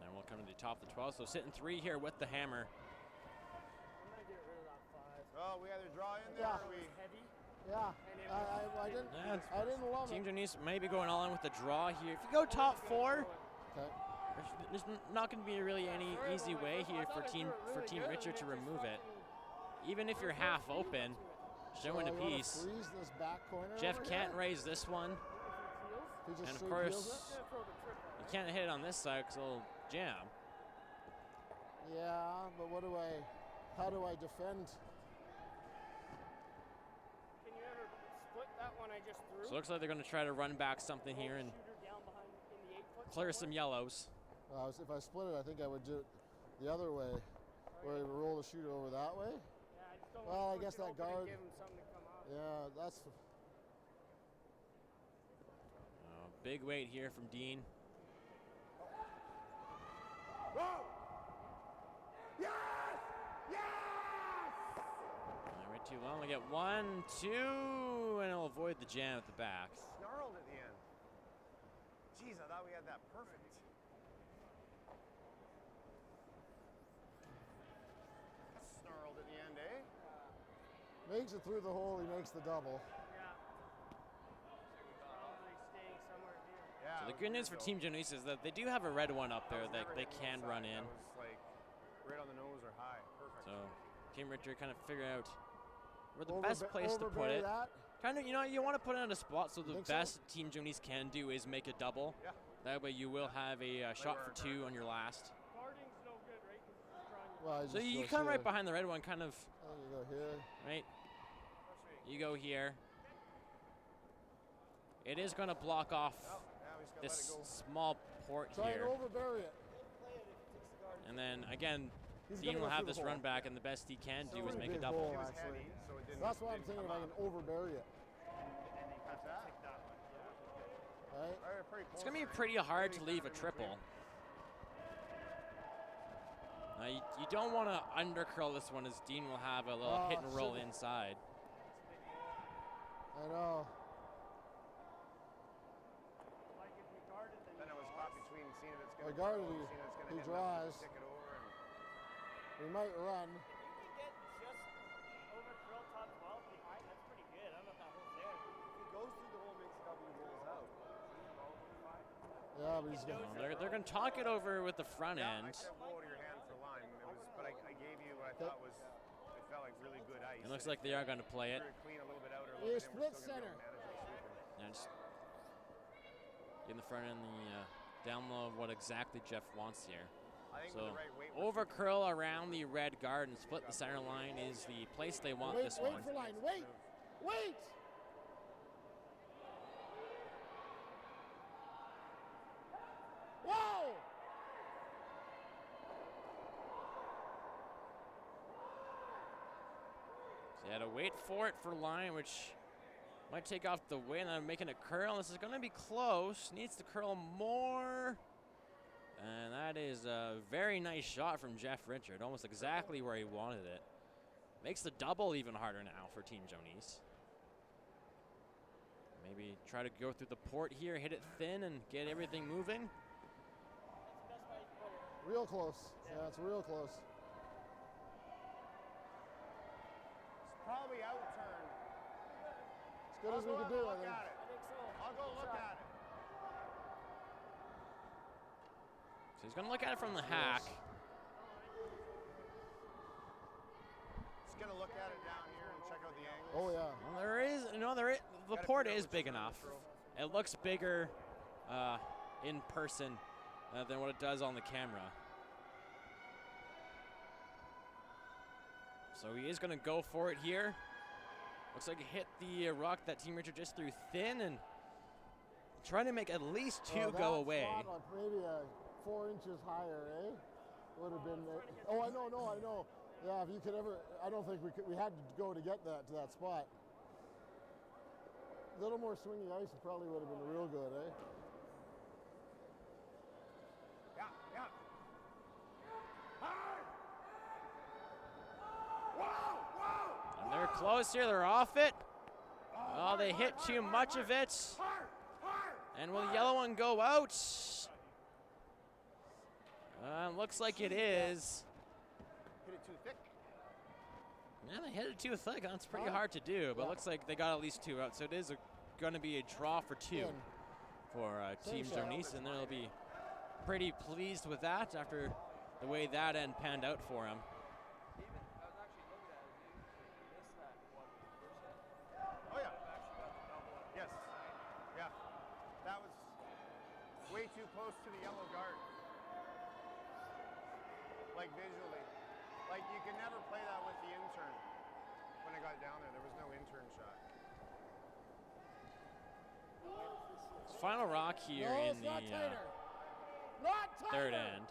And we'll come to the top of the 12. So sitting 3 here with the hammer. I'm gonna get rid of that 5. Oh, we either draw in there Yeah. or we. It's heavy. Yeah. And it I didn't. I didn't love Team it. Joanisse may be going all in with the draw here. If you go top 4, Okay. there's not going to be really any easy way here for Team Richard to remove it. Even if you're half open, showing a So you wanna piece. freeze this back corner Jeff over can't here? raise this one, He just and of straight course peels it? you can't hit it on this side because it'll jam. Yeah, but how do I defend? Can you ever split that one I just threw? So it looks like they're going to try to run back something here and Shooter down behind in the 8-foot clear somewhere? some yellows. If I split it, I think I would do it the other way, where I roll the shooter over that way. Yeah, I just don't Well, want I to guess push it that open and guard- give him something to come off. Yeah, that's. Big weight here from Dean. Wait too long. We get 1, 2, and it'll avoid the jam at the back. Snarled at the end. Jeez, I thought we had that perfect. That's snarled at the end, eh? Makes it through the hole, he makes the double. Yeah. Probably staying somewhere here. Yeah. So the good news for Team Joanisse is that they do have a red one up there that they can run in. That was like right on the nose or high. Perfect. So Team Richard kind of figure out where the Overba- best place to put overbury it. that. Kind of, you know, you want to put it in a spot so the Think so? best Team Joanisse can do is make a double. Yeah. That way you will have a shot for where 2 on your last. Guarding's no good, right? 'Cause he's trying to Well, he So just you goes come here. right behind the red one, kind of, And you go here. right? You go here. It is going to block off Oh, yeah, we just gotta this let it go. small port Try here. and overbury it. And then again, He's Dean gonna will go have through this the run hole. back, and the best he can do is Pretty make a big double. hole, It was actually. heavy, so it didn't. That's what I'm didn't thinking, if come I can up. overbury it. That's that. Right? Pretty It's close, going to be right? pretty hard Maybe to leave a kind of triple. Now, you don't want to undercurl this one, as Dean will have a little hit and roll shouldn't. inside. I know. like if we guarded then Then I was caught between seeing if it's I gonna guarded go, you. seeing if it's gonna He hit draws. enough to tick it over, and We might run. you can get just over curl top 12 behind. That's pretty good. I don't know if that holds there. If he goes through the hole, makes the double, rolls out. Yeah, but he's going. They're going to talk it over with the front yeah, end. I said whoa to your hand for line. It was, but I gave you what I thought was. It felt like really good ice. It looks like they are going to play it. We're gonna clean a little bit out or a He little is bit in, we're split still gonna be center. able to manage our sweeping. Yeah, just in the front end, the down low of what exactly Jeff wants here. I think So with the right weight, we're over shooting curl around the red guard and split the center line is the place they want Wait, this wait one. for line. Wait! Wait! Whoa! They had to wait for it for line, which might take off the way, and I'm making it curl. This is going to be close. Needs to curl more. And that is a very nice shot from Jeff Richard, almost exactly where he wanted it. Makes the double even harder now for Team Joanisse. Maybe try to go through the port here, hit it thin, and get everything moving. That's the best way to put it. Real close. Yeah, it's real close. It's probably out turn. As good as we could do, I think. At it. I think so. I'll go look at it. So he's going to look at it from the hack. He's gonna look at it down here and check out the angles. Oh yeah. Well, the port is big enough. It looks bigger in person than what it does on the camera. So he is going to go for it here. Looks like it hit the rock that Team Richard just threw thin, and trying to make at least two go away. Maybe 4 inches higher, eh? Would have been. Oh, I know. Yeah, if you could ever, I don't think we had to go to get to that spot. A little more swingy ice probably would have been real good, eh? Yeah. Whoa! And they're close here. They're off it. Oh, they hit too much of it. And will the yellow one go out? Looks like it is. Hit it too thick. Yeah, they hit it too thick. That's pretty hard to do, but looks like they got at least two out. So it is going to be a draw for two for Team Joanisse, and they'll be pretty pleased with that after the way that end panned out for him. Oh yeah. Yes. Yeah. That was way too close to the yellow guard. Like visually. Like you can never play that with the intern. When I got down there was no intern shot. Final rock here in the third end.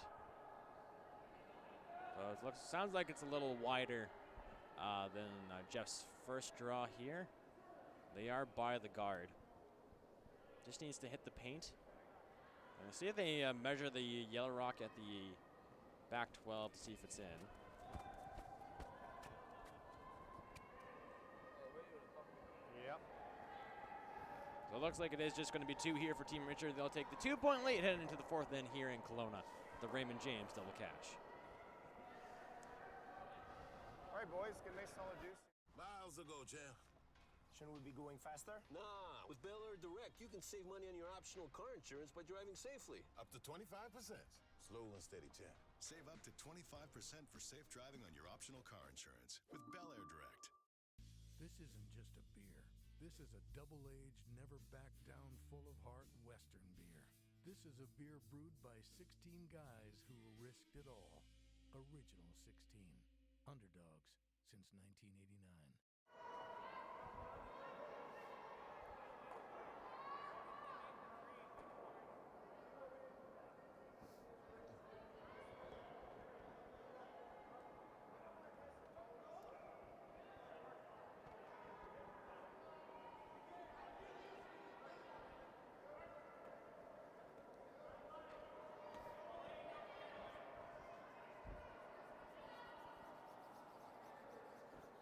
So it sounds like it's a little wider than Jeff's first draw here. They are by the guard. Just needs to hit the paint. And see if they measure the yellow rock at the back 12 to see if it's in. Yep. So it looks like it is just going to be two here for Team Richard. They'll take the 2-point lead heading into the fourth end here in Kelowna. The Raymond James double cash. All right, boys, get a nice solid juice. Miles ago, champ. Shouldn't we be going faster? Nah, with Bel Air Direct, you can save money on your optional car insurance by driving safely. Up to 25%. Slow and steady, champ. Save up to 25% for safe driving on your optional car insurance with Bel Air Direct. This isn't just a beer. This is a double-aged, never back down, full of heart Western beer. This is a beer brewed by 16 guys who risked it all. Original 16. Underdogs since 1989.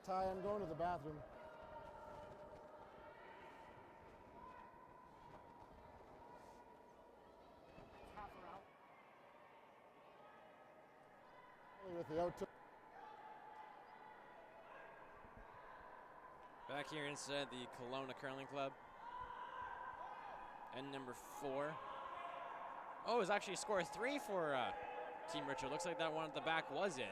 Ty, I'm going to the bathroom. With the out. Back here inside the Kelowna Curling Club. End number 4. Oh, it was actually score 3 for Team Richard. Looks like that one at the back was in.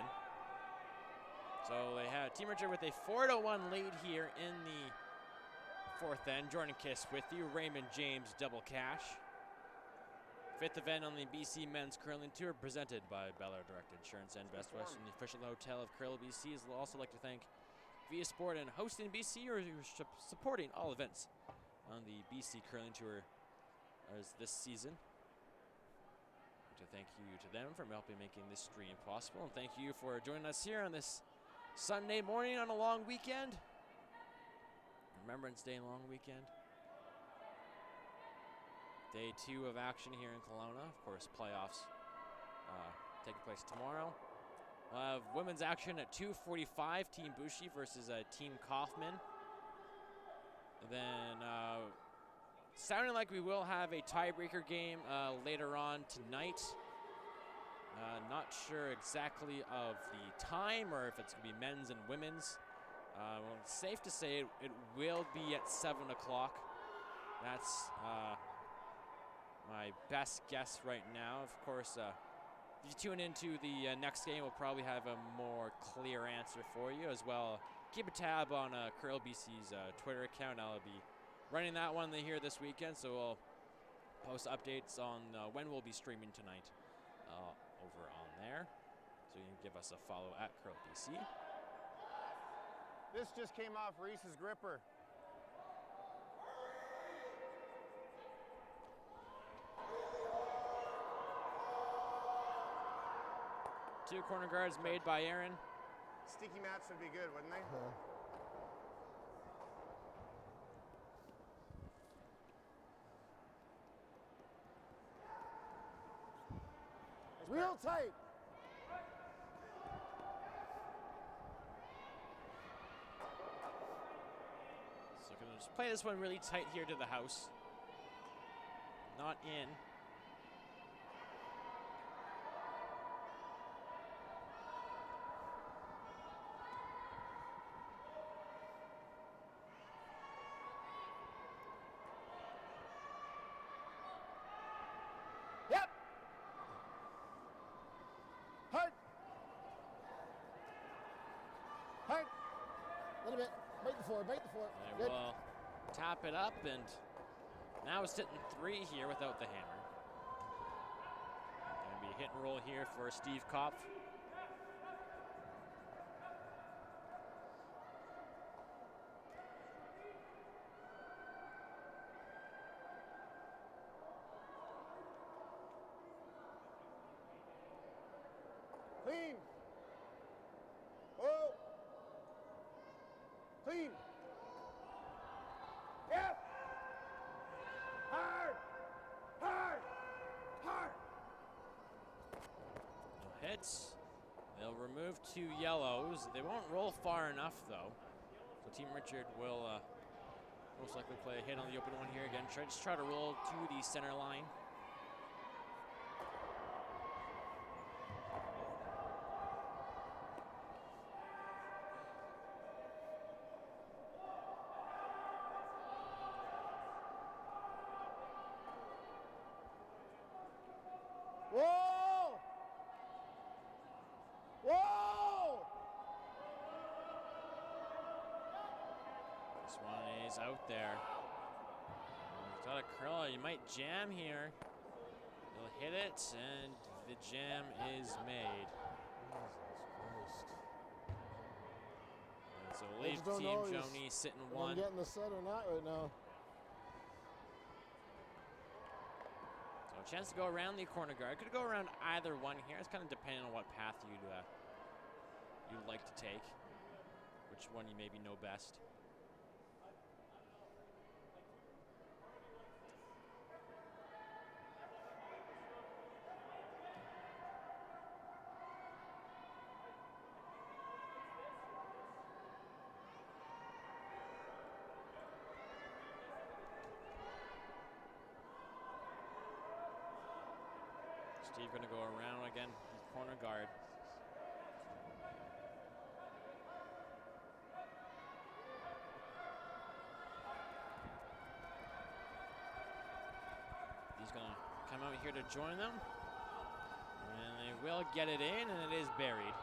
So they had Team Richard with a 4-1 lead here in the fourth end. Jordan Kiss with you. Raymond James double cash. Fifth event on the BC Men's Curling Tour presented by Bel Air Direct Insurance and Best Western, the official hotel of Curl BC. I'd also like to thank Via Sport and Hosting BC who are supporting all events on the BC Curling Tour as this season. To thank you to them for helping making this stream possible, and thank you for joining us here on this Sunday morning on a long weekend. Remembrance Day long weekend. Day 2 of action here in Kelowna. Of course, playoffs taking place tomorrow. We'll have women's action at 2:45. Team Bushi versus Team Kaufman. Then sounding like we will have a tiebreaker game later on tonight. Not sure exactly of the time or if it's going to be men's and women's. Well, it's safe to say it will be at 7 o'clock. That's my best guess right now. Of course, if you tune into the next game, we'll probably have a more clear answer for you as well. Keep a tab on Curl BC's Twitter account. I'll be running that one here this weekend, so we'll post updates on when we'll be streaming tonight over on there. So you can give us a follow at Curl BC. This just came off Reese's gripper. Two corner guards made by Aaron. Sticky mats would be good, wouldn't they? Real tight. So gonna just play this one really tight here to the house. Not in. Yep. Hard. Hard. A little bit. Bite the floor. Bite the floor. They Good. will tap it up, and now it's hitting 3 here without the hammer. Gonna be a hit and roll here for Steve Kopf. Clean. Oh. Clean. Yep. Hard. Hard. Hard. No hits. They'll remove 2 yellows. They won't roll far enough, though. So Team Richard will most likely play a hit on the open one here again. Just try to roll to the center line. Whoa! Whoa! This one is out there. Got a curl. You might jam here. He'll hit it, and the jam is made. And so we'll leave don't Team know Joanisse sitting If I'm 1. getting the set or not right now. So a chance to go around the corner guard. Could go around either one here. It's kind of depending on what path you'd like to take, which one you maybe know best. Steve going to go around again, corner guard. He's going to come out here to join them. And they will get it in, and it is buried.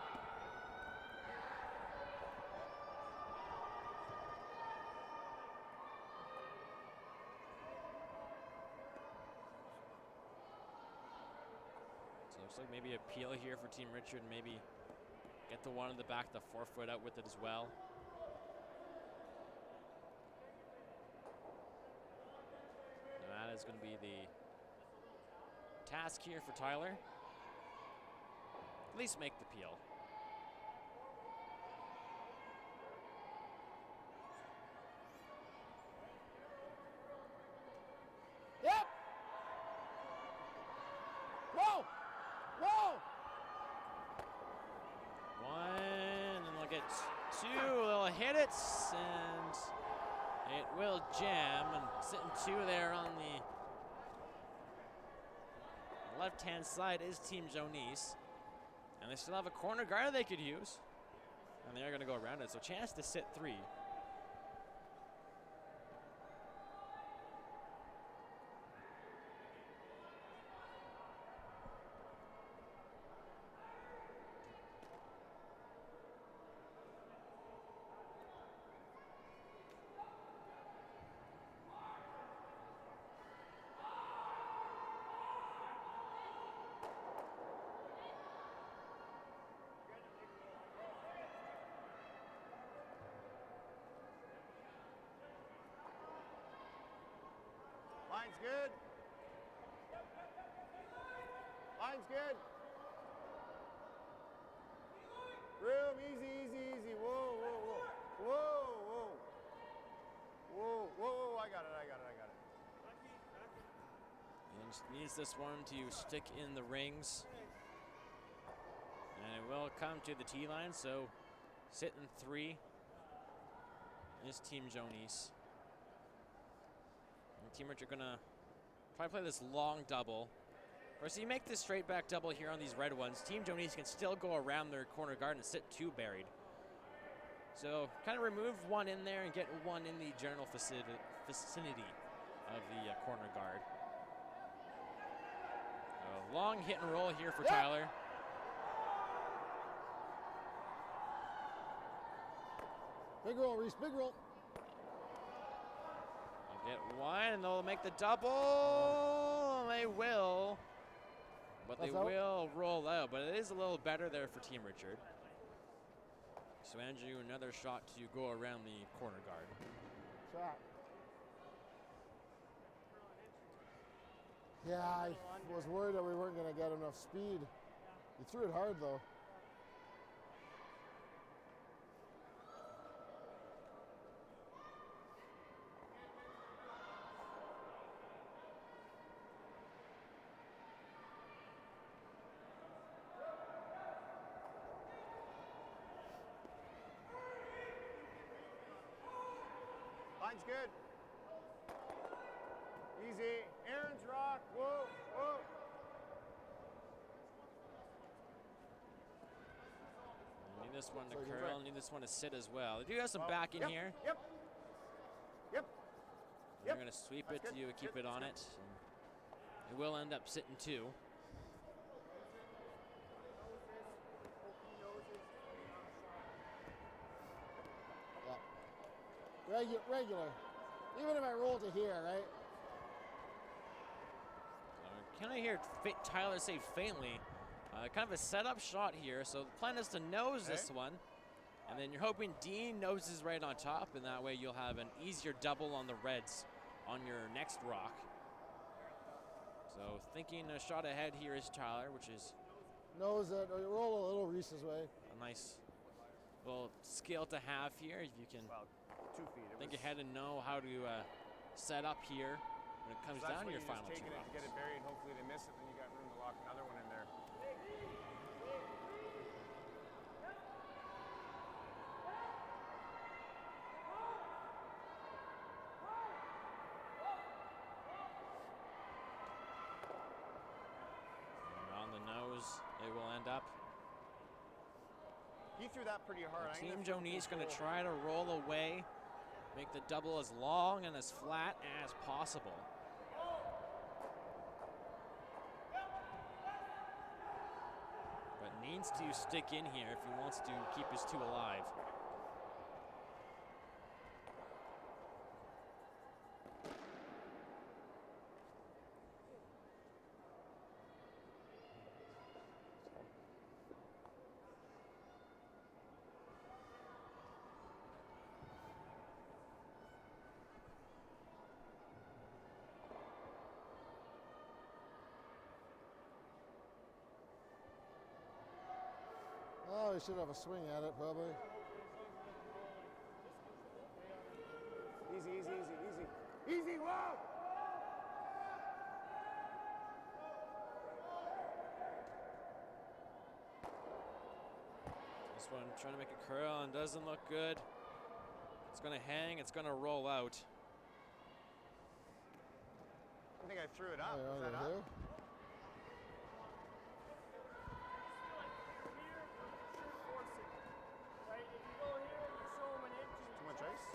Looks like maybe appeal here for Team Richard, and maybe get the one in the back, the 4-foot out with it as well. And that is going to be the task here for Tyler. At least make the peel. 2, they'll hit it, and it will jam. And sitting 2 there on the left-hand side is Team Joanisse. And they still have a corner guard they could use. And they're going to go around it, so chance to sit 3. Line's good. Line's good. Room, easy, easy, easy. Whoa, whoa, whoa. Whoa, whoa. Whoa, whoa, whoa. I got it. And just needs this one to stick in the rings. And it will come to the T line, so sitting 3 is Team Joanisse. And Team Rich are gonna try to play this long double. Or so you make this straight back double here on these red ones. Team Joanisse can still go around their corner guard and sit 2 buried. So kind of remove 1 in there and get 1 in the general vicinity of the corner guard. A long hit and roll here for Tyler. Big roll, Reese, big roll. They'll get 1 and they'll make the double. They will. But they will roll out. But it is a little better there for Team Richard. So Andrew, another shot to go around the corner guard. Shot. Yeah, I was worried that we weren't going to get enough speed. You threw it hard, though. Line's good. Easy. Aaron's rock. Whoa, whoa. Need this one to curl, need this one to sit as well. They do have some back in here. Yep. They're going to sweep it to keep it on it. It will end up sitting 2. Regular. Even if I roll to here, right? Can I hear Tyler say faintly? Kind of a setup shot here. So the plan is to nose this one. And then you're hoping Dean noses right on top. And that way you'll have an easier double on the reds on your next rock. So thinking a shot ahead here is Tyler, which is... Nose it, or roll a little Reese's way. A nice little skill to have here. If you can... 2 feet. Think ahead and know how to set up here when it comes down to your final 2 taking it to get it buried. Hopefully they miss it, then you got room to lock another one in there. And on the nose, it will end up. He threw that pretty hard. Team Joanisse going to try to roll away. Make the double as long and as flat as possible. But needs to stick in here if he wants to keep his 2 alive. Oh, he should have a swing at it, probably. Easy, easy, easy, easy. Easy, whoa! This one trying to make a curl and doesn't look good. It's going to hang. It's going to roll out. I think I threw it up. Yeah, Was that over up? here. Too much ice?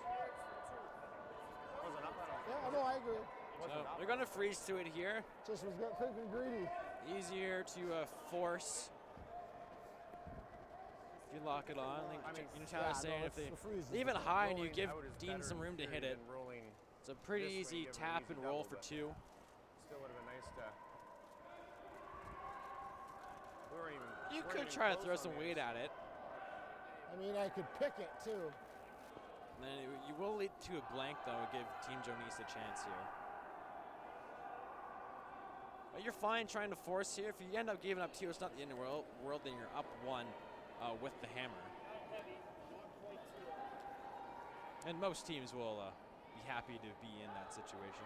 Was it up? Yeah, no, I agree. So they're going to freeze to it here. Just was thinking greedy. Easier to force. If you lock it on, I think Nutella saying if they leave it high and you give Dean some room to hit it, it's a pretty easy tap and roll for 2. Still would have been nice to. We weren't even. You weren't could even try to close throw on some the weight ice. at it. I mean, I could pick it too. And then you will lead to a blank though, give Team Joanisse a chance here. But you're fine trying to force here. If you end up giving up 2, it's not the end of the world, then you're up 1 with the hammer. And most teams will be happy to be in that situation.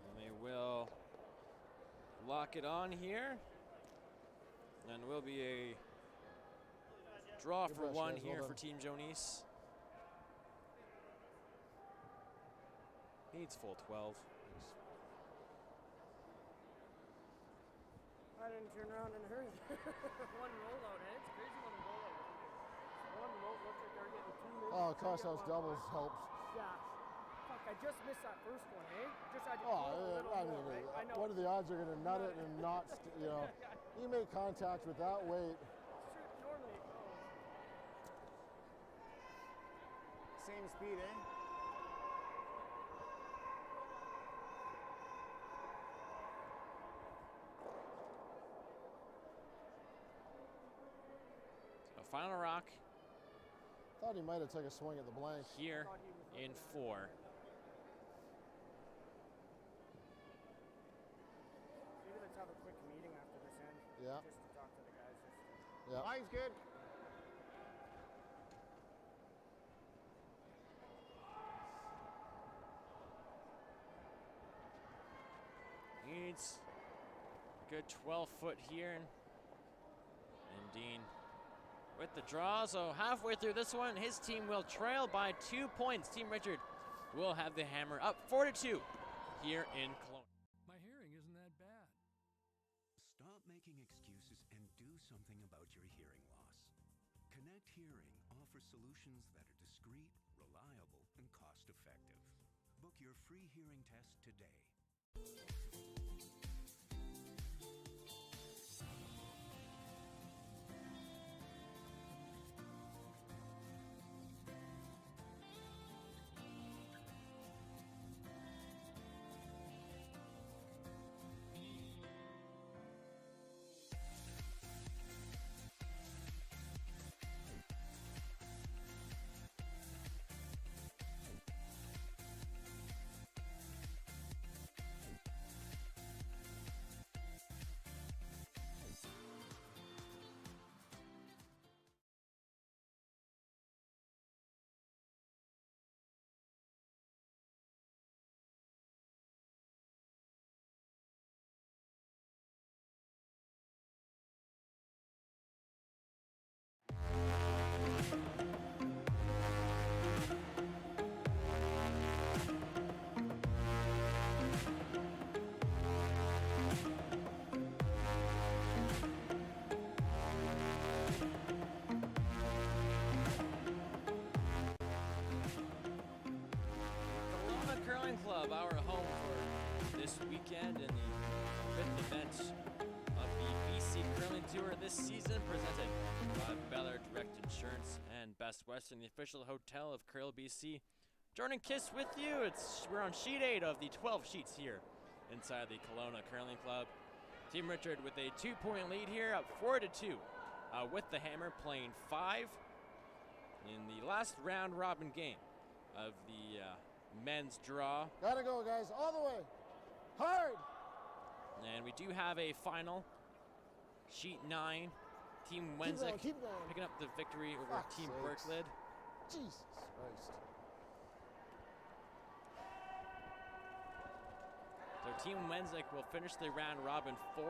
And they will lock it on here. And will be a draw Good for brush, 1 guys. here Well for done. Team Joanisse. Needs full 12. I didn't turn around and hurry. One rollout, eh? It's crazy when the rollout. One roll looks like they're getting 2 minutes. Oh, crosshouse doubles helps. Yeah. Fuck, I just missed that first one, eh? Just had to Oh, pull a little I more, mean, right? I know. what are the odds they're going to nut it and not, you make contact with that weight. Normally, Same speed, eh? A final rock Thought he might have took a swing at the blank. here in 4. maybe let's have a quick meeting after this end. Yeah. Just to talk to the guys. Yeah. Line's good. Needs a good 12 foot here. And Dean with the draw. So halfway through this one, his team will trail by 2 points. Team Richard will have the hammer up 4-2 here in Kelowna. My hearing isn't that bad. Stop making excuses and do something about your hearing loss. Connect Hearing offers solutions that are discreet, reliable, and cost-effective. Book your free hearing test today. Kelowna Curling Club, our home for this weekend and the 5th event of the BC Curling Tour this season, presented by Ballard Direct Insurance and Best Western, the official hotel of Curl BC. Jordan Kiss with you. We're on sheet 8 of the 12 sheets here inside the Kelowna Curling Club. Team Richard with a 2-point lead here, up 4-2 with the hammer, playing 5 in the last round robin game of the men's draw. Gotta go, guys, all the way. Hard. And we do have a final, sheet 9. Team Wenzik keep going. picking up the victory over Fuck's Team sakes. Berklid. Jesus Christ. So Team Wenzik will finish the round robin 4-0.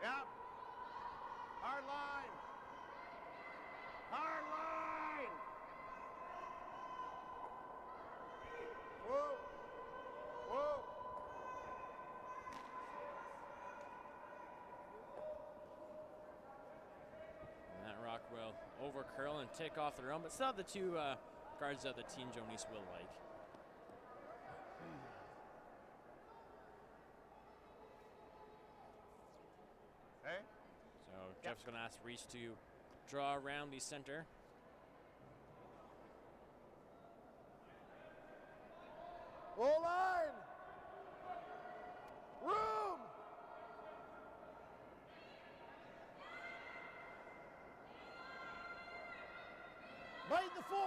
Yep. Hard line. Hard line. Whoa. Whoa. And that rock will overcurl and take off their own, but still the two guards of the Team Joanisse will like. Hey. So Jeff's going to ask Reese to draw around the center. Goal line. Room. Bite the 4.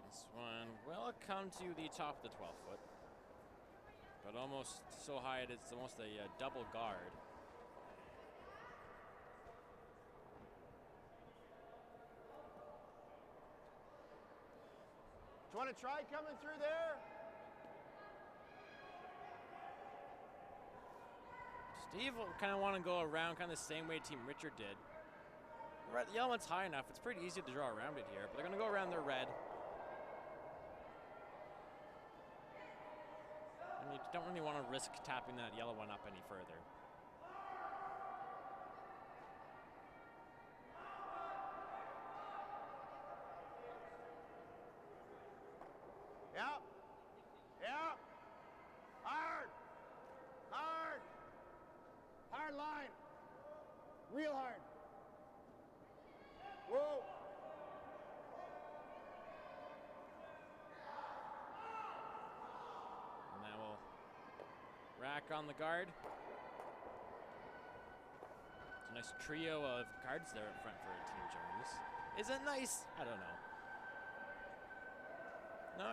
This one will come to the top of the 12 foot, but almost so high it's almost a double guard. Do you want to try coming through there? Steve will kind of want to go around kind of the same way Team Richard did. Right, the yellow one's high enough. It's pretty easy to draw around it here, but they're going to go around their red. And you don't really want to risk tapping that yellow one up any further. Yep. Yep. Hard. Hard. Hard line. Real hard. Whoa. And that will rack on the guard. It's a nice trio of cards there in front for Team Jones. Is it nice? I don't know. No,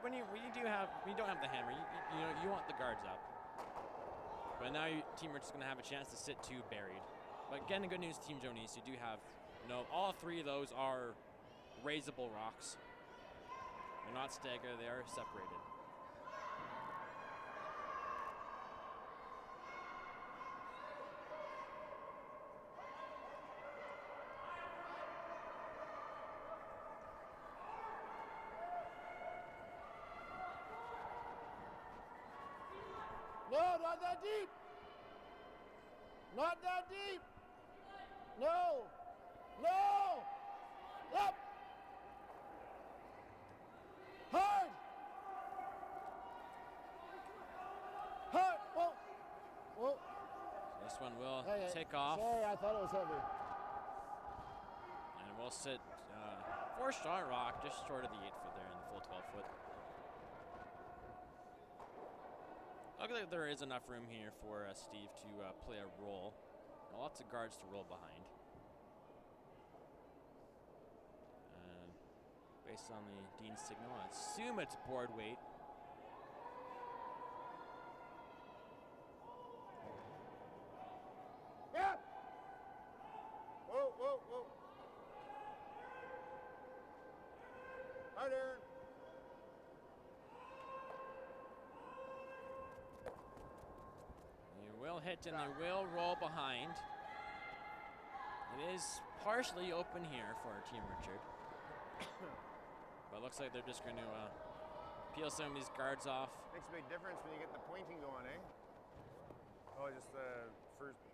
when you don't have the hammer, you want the guards up. But now Team Richard's going to have a chance to sit two buried. But again, the good news, Team Joanisse, you do have, all three of those are raisable rocks. They're not staggered, they are separated. No, not that deep. Not that deep. No. No. Up. Hard. Hard. Whoa. Whoa. This one will Hey, take off. Sorry, I thought it was heavy. And we'll sit 4-shot rock just short of the 8 foot there in the full 12 foot. Looks like there is enough room here for Steve to play a roll. Lots of guards to roll behind. Based on the Dean signal, I assume it's board weight. Yeah. Whoa, whoa, whoa. Harder. They will hit and they will roll behind. It is partially open here for Team Richard. But it looks like they're just going to peel some of these guards off. Makes a big difference when you get the pointing going, eh? Oh, just the first,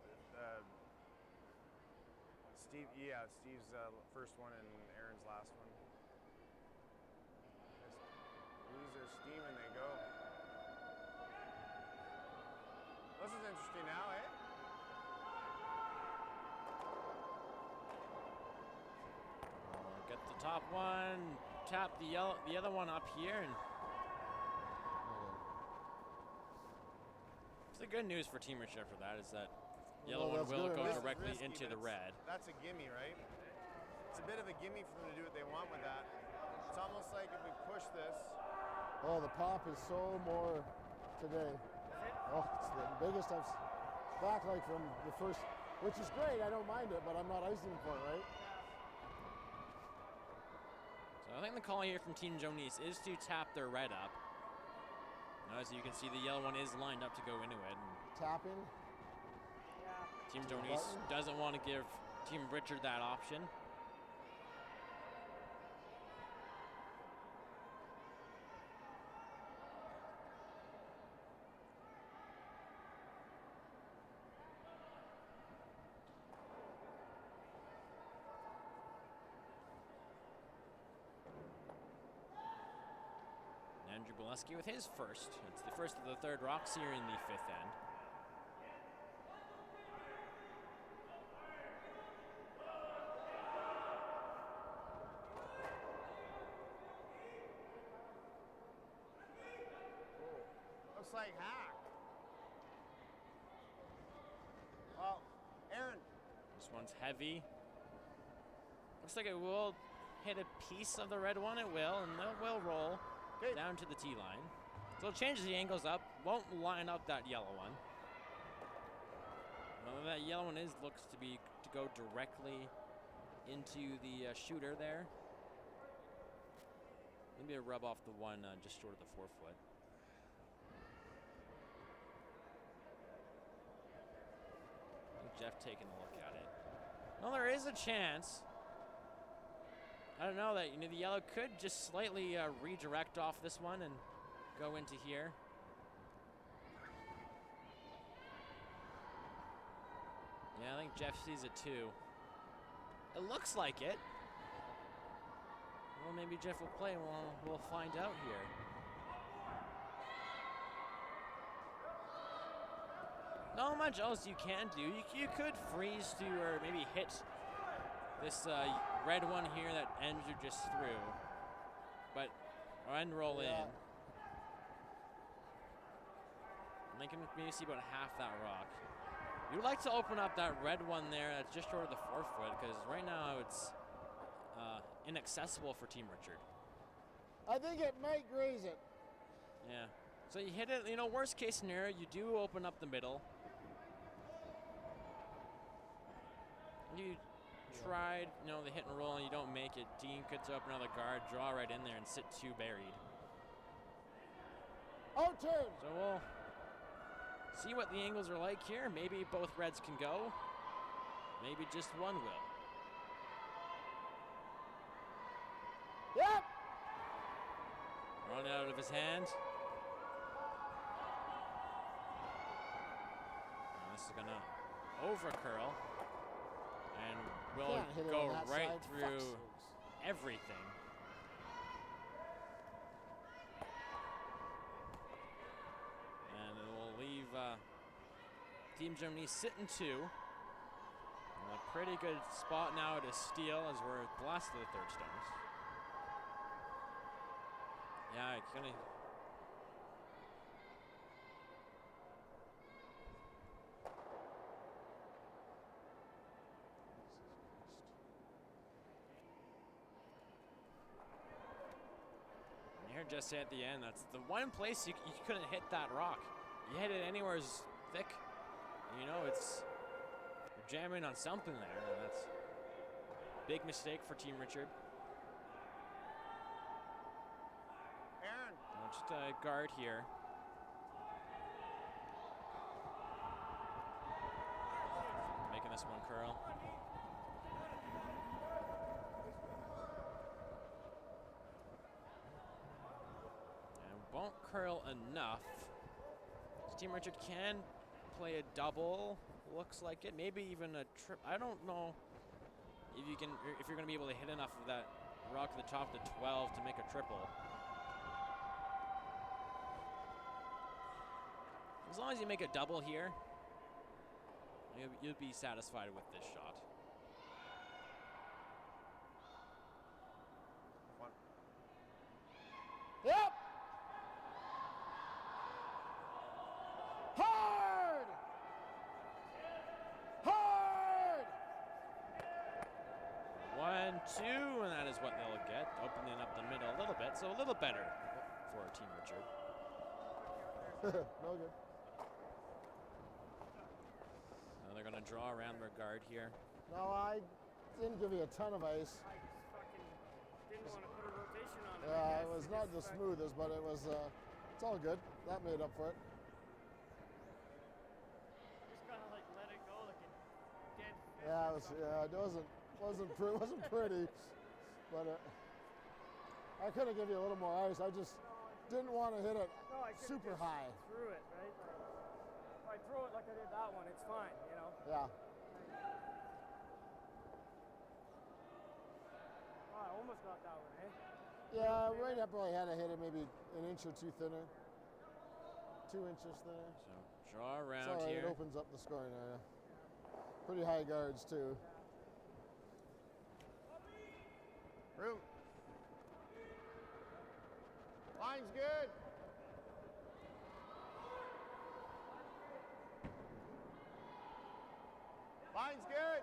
Steve's first one and Aaron's last one. Just lose their steam and they go. This is interesting now, eh? Get the top one, tap the other one up here, and it's the good news for Team Richard for that is that yellow one will go directly into the red. That's a gimme, right? It's a bit of a gimme for them to do what they want with that. It's almost like if we push this. Oh, the pop is so more today. Oh, it's the biggest I've back like from the first, which is great. I don't mind it, but I'm not icing for it, right? So I think the call here from Team Joanisse is to tap their red up. Now, as you can see, the yellow one is lined up to go into it. Tapping. Team Joanisse doesn't want to give Team Richard that option. Andrew Boleski with his first. It's the first of the third rocks here in the fifth end. Looks like hack. Well, Aaron. This one's heavy. Looks like it will hit a piece of the red one. It will, and it will roll down to the tee line. So it changes the angles up. Won't line up that yellow one. Well, that yellow one looks to go directly into the shooter there. Maybe a rub off the one just short of the forefoot. Jeff taking a look at it. Well, there is a chance. I don't know that the yellow could just slightly redirect off this one and go into here. Yeah, I think Jeff sees it too. It looks like it. Well, maybe Jeff will play. We'll find out here. Not much else you can do. You could freeze to or maybe hit this red one here that Andrew just threw, but and roll in. And they can maybe see about half that rock. You'd like to open up that red one there that's just short of the forefoot because right now it's inaccessible for Team Richard. I think it might graze it. Yeah. So you hit it, worst case scenario, you do open up the middle. You tried, the hit and roll and you don't make it. Dean could throw up another guard, draw right in there and sit two buried. Oh, turn! So we'll see what the angles are like here. Maybe both reds can go. Maybe just one will. Yep! Run out of his hand. And this is gonna overcurl. And will go right through everything. And it will leave Team Joanisse sitting two. In a pretty good spot now to steal as we're at the last of the third stones. Yeah, it's gonna. Just at the end, that's the one place you couldn't hit that rock. You hit it anywhere as thick. You're jamming on something there. And that's a big mistake for Team Richard. Aaron. Just a guard here. Making this one curl. Won't curl enough. Team Richard can play a double. Looks like it. Maybe even a trip. I don't know if you're going to be able to hit enough of that rock at the top of the 12 to make a triple. As long as you make a double here, you'll be satisfied with this shot. 2, and that is what they'll get, opening up the middle a little bit, so a little better for Team Richard. No good. Now they're going to draw around their guard here. No, I didn't give you a ton of ice. I just fucking didn't want to put a rotation on it. Yeah, it was not the smoothest, but it was. It's all good. That made up for it. Just kind of like let it go like a dead fish. Yeah, it wasn't pretty, but I could have given you a little more ice. I just didn't want to hit it No, I could've super just high. Threw it, right? Like, if I throw it like I did that one, it's fine, you know? Yeah. Oh, I almost got that one, eh? Yeah, right. I probably had to hit it maybe an inch or two thinner. 2 inches thinner. So draw around It's all right, here. it opens up the scoring area. Pretty high guards too. Room. Line's good. Line's good.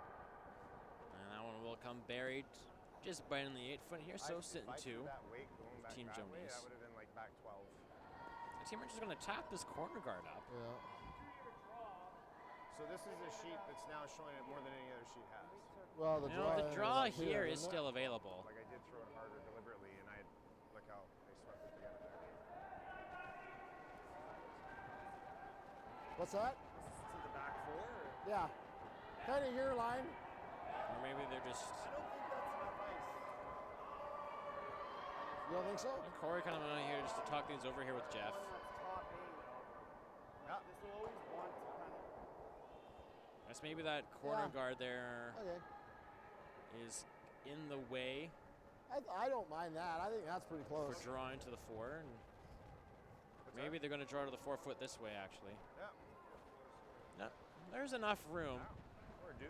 And that one will come buried just right in the 8-foot here, so sitting If I threw 2. that weight going back Team that way, Joanisse. that would have been like back 12. The Team Richard's going to tap this corner guard up. Yeah. So this is a sheet that's now showing it more than any other sheet has. Well, the You draw, know, the draw is up here is isn't it? still available. Like I did throw it harder deliberately, and look how I swept it together there. What's that? To the back four? Or? Yeah. Kind of your line. Or maybe they're just... I don't think that's enough ice. You don't think so? And Corey kind of went out here just to talk things over here with Jeff. One that's top eight. Yeah. This will always want to kind of... Guess maybe that corner Yeah. guard there Okay. is in the way I don't mind that. I think that's pretty for close. drawing to the 4. And maybe they're going to draw to the 4-foot this way, actually. Yeah. No, there's enough room. Or a deuce.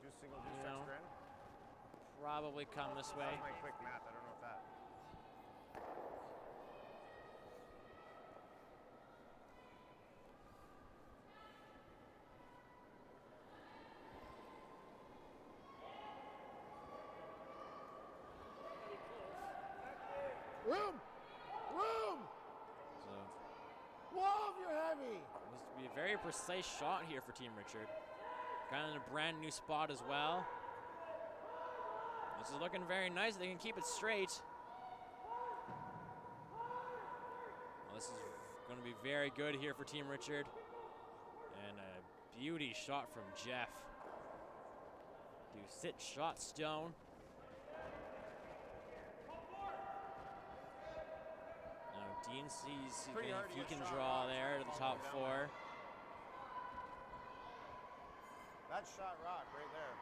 Deuce, single, deuce, You know. extra in. Probably come this way. That's my quick math. I don't know if that. Room! Room! So Whoa, you're heavy! needs to be a very precise shot here for Team Richard. Kind of in a brand new spot as well. This is looking very nice. They can keep it straight. Well, this is going to be very good here for Team Richard. And a beauty shot from Jeff. Do sit shot stone. Now Dean sees Pretty hard if to he get can shot draw rocks there to the top down 4. there. That's shot rock right there.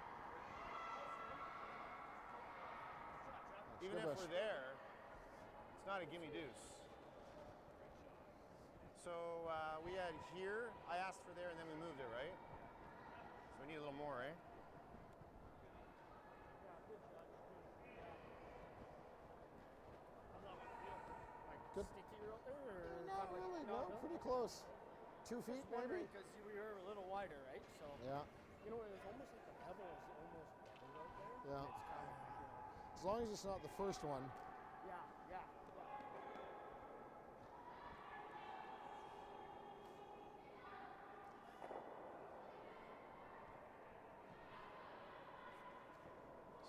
Even if good. we're there, it's not a gimme deuce. So we had here, I asked for there and then we moved it, right? So we need a little more, eh? Good. Sticky out there, or Not kinda really, like, no, pretty close. 2 feet Just wondering, maybe? because we were a little wider, right? So, Yeah, you know, it was almost like the bevel is almost level out there. Yeah. It's kind of, you know, as long as it's not the first one. yeah.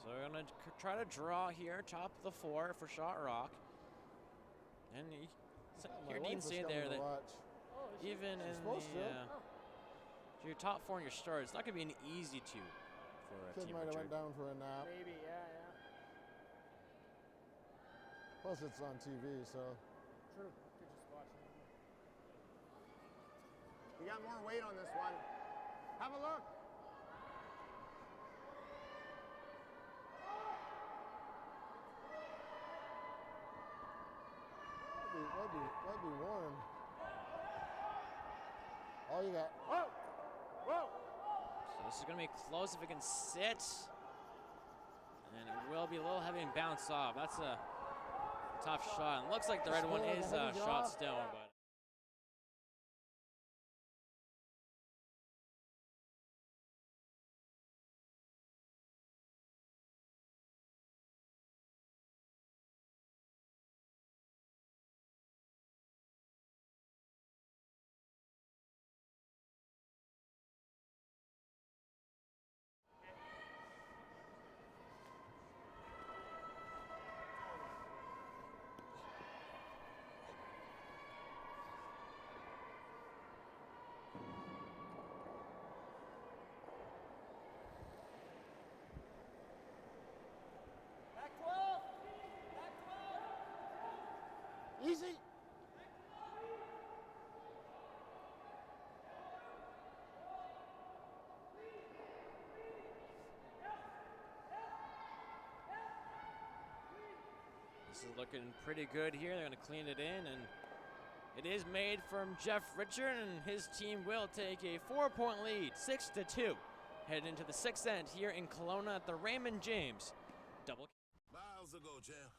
So we're gonna try to draw here, top of the 4 for shot rock. And he, My here wife Dean was say coming there to that watch. Oh, is even in supposed the to. so your top 4 in your start, it's not gonna be an easy 2 for Kid Team might have Richard. went down for a nap. maybe, yeah. Plus it's on TV, so. True. Could just watch it. We got more weight on this one. Have a look. Might be warm. All you got. Whoa! Whoa! So this is gonna be close if it can sit. And it will be a little heavy and bounce off. That's a Tough shot. And looks like the red one is shot stone, but. Easy. This is looking pretty good here. They're going to clean it in, and it is made from Jeff Richard, and his team will take a 4-point lead, 6-2. Head into the sixth end here in Kelowna at the Raymond James double. Miles ago, champ.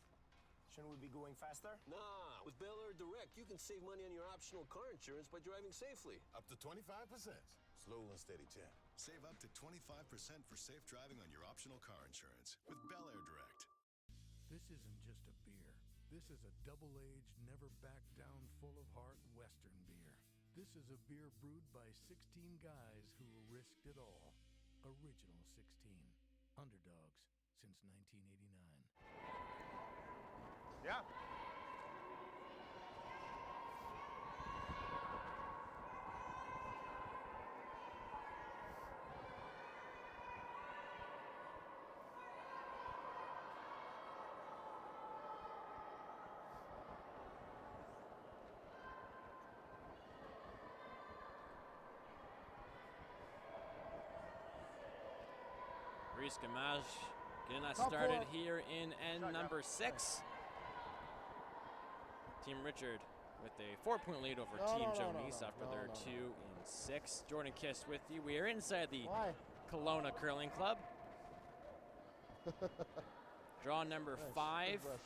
Shouldn't we be going faster? Nah, with Bel Air Direct, you can save money on your optional car insurance by driving safely. Up to 25%. Slow and steady, champ. Save up to 25% for safe driving on your optional car insurance with Bel Air Direct. This isn't just a beer. This is a double-aged, never back down, full of heart Western beer. This is a beer brewed by 16 guys who risked it all. Original 16. Underdogs since 1989. Yeah. Reese Gamage getting us Top started four. here in end number 6. Team Richard with a 4-point lead over Team Joanisse after their 2 in 6. Jordan Kiss with you. We are inside the Why? Kelowna Curling Club. Draw number Nice. 5. Good brush.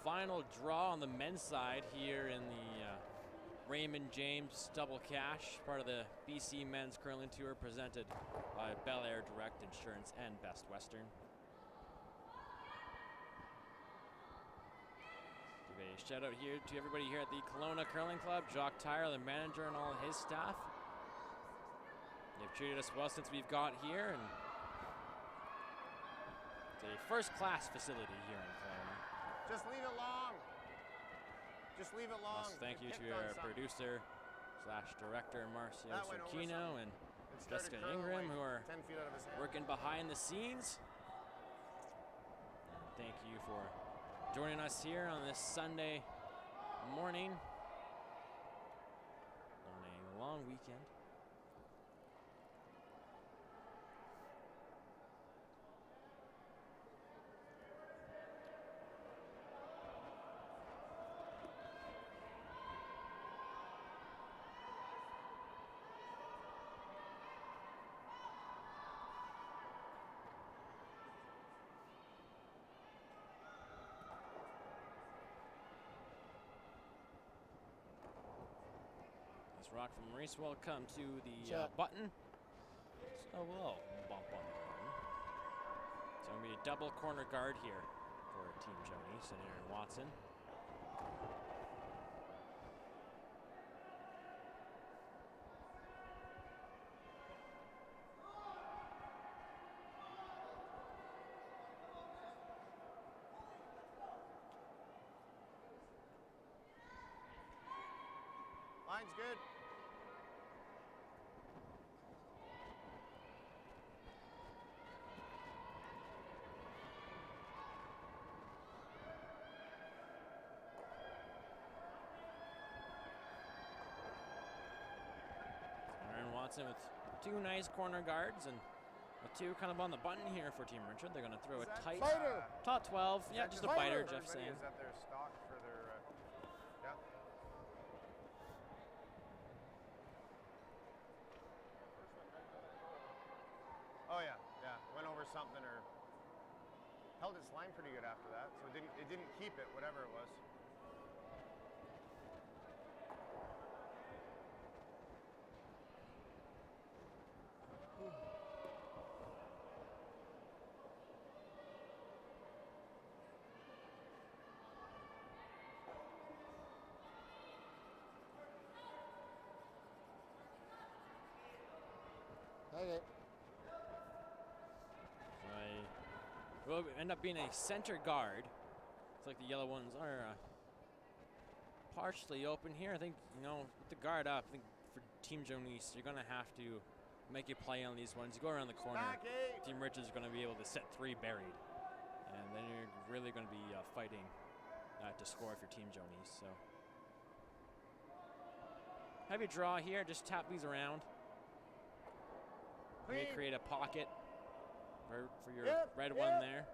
Final draw on the men's side here in the Raymond James Double Cash, part of the BC Men's Curling Tour, presented by Bel Air Direct Insurance and Best Western. Give a shout out here to everybody here at the Kelowna Curling Club, Jock Tyre, the manager, and all his staff. They've treated us well since we've got here, and it's a first-class facility here in Kelowna. Just leave it long. Just leave it long. Plus, thank you It to kicked on our something. producer / director Marcio That went over Sorkino and It started Jessica curling Ingram, like who are 10 feet out of his hand. working behind the scenes. And thank you for joining us here on this Sunday morning on a long weekend. Rock from Maurice will come to the button. So we'll bump on the button. So it'll be a double corner guard here for Team Joanisse and Aaron Watson. Line's good. Aaron Watson with 2 nice corner guards and with 2 kind of on the button here for Team Richard. They're going to throw a tight Fighter. top 12. Yeah, just a biter, Jeff Everybody, saying. is that their stock for their, yeah. Oh yeah, yeah. Went over something or held its line pretty good after that, so it didn't keep it, whatever it was. Okay. Will end up being a center guard. It's like the yellow ones are partially open here. I think, you know, with the guard up, I think for Team Joanisse, you're going to have to make a play on these ones. You go around the corner, Team Richards is going to be able to set 3 buried. And then you're really going to be fighting to score if you're Team Joanisse. So have your draw here. Just tap these around. May create a pocket for your red one there.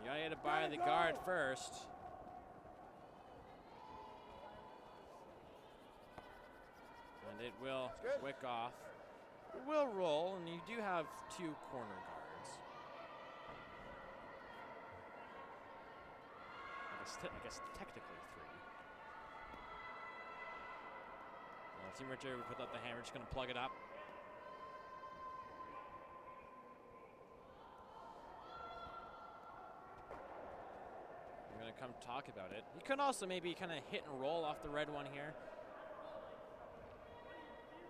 You gotta get it by the guard first. And it will wick off. It will roll, and you do have 2 corner guards. I guess technically 3. Team Richard, we put up the hammer, just gonna plug it up. We're gonna come talk about it. You could also maybe kind of hit and roll off the red one here.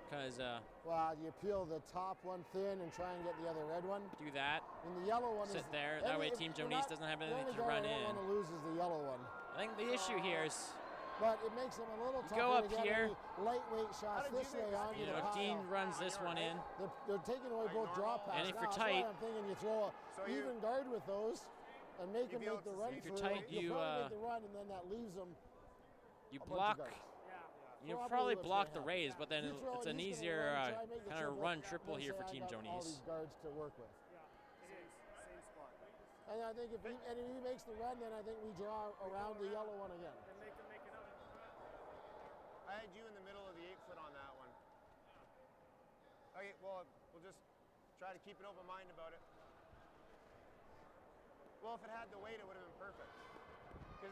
Because, well, you peel the top one thin and try and get the other red one. Do that. And the yellow one sit there. That way Team Joanisse doesn't have anything to run in. The only guy that loses the yellow one. I think the issue here is, but it makes them a little tougher go up to get here. any lightweight shots this way onto the pile. Dean runs this one in. They're taking away both draw passes. And if you're now, tight, so I'm thinking you throw a even guard with those and make them make the run. If you're tight, you make the run, and then that leaves them. You block. You probably block the raise, but then it's an easier kind of run triple here for Team Joanisse. All these guards to work with. And I think if he makes the run, then I think we draw around the yellow one again. I had you in the middle of the 8-foot on that one. Okay, well, we'll just try to keep an open mind about it. Well, if it had the weight, it would have been perfect. Because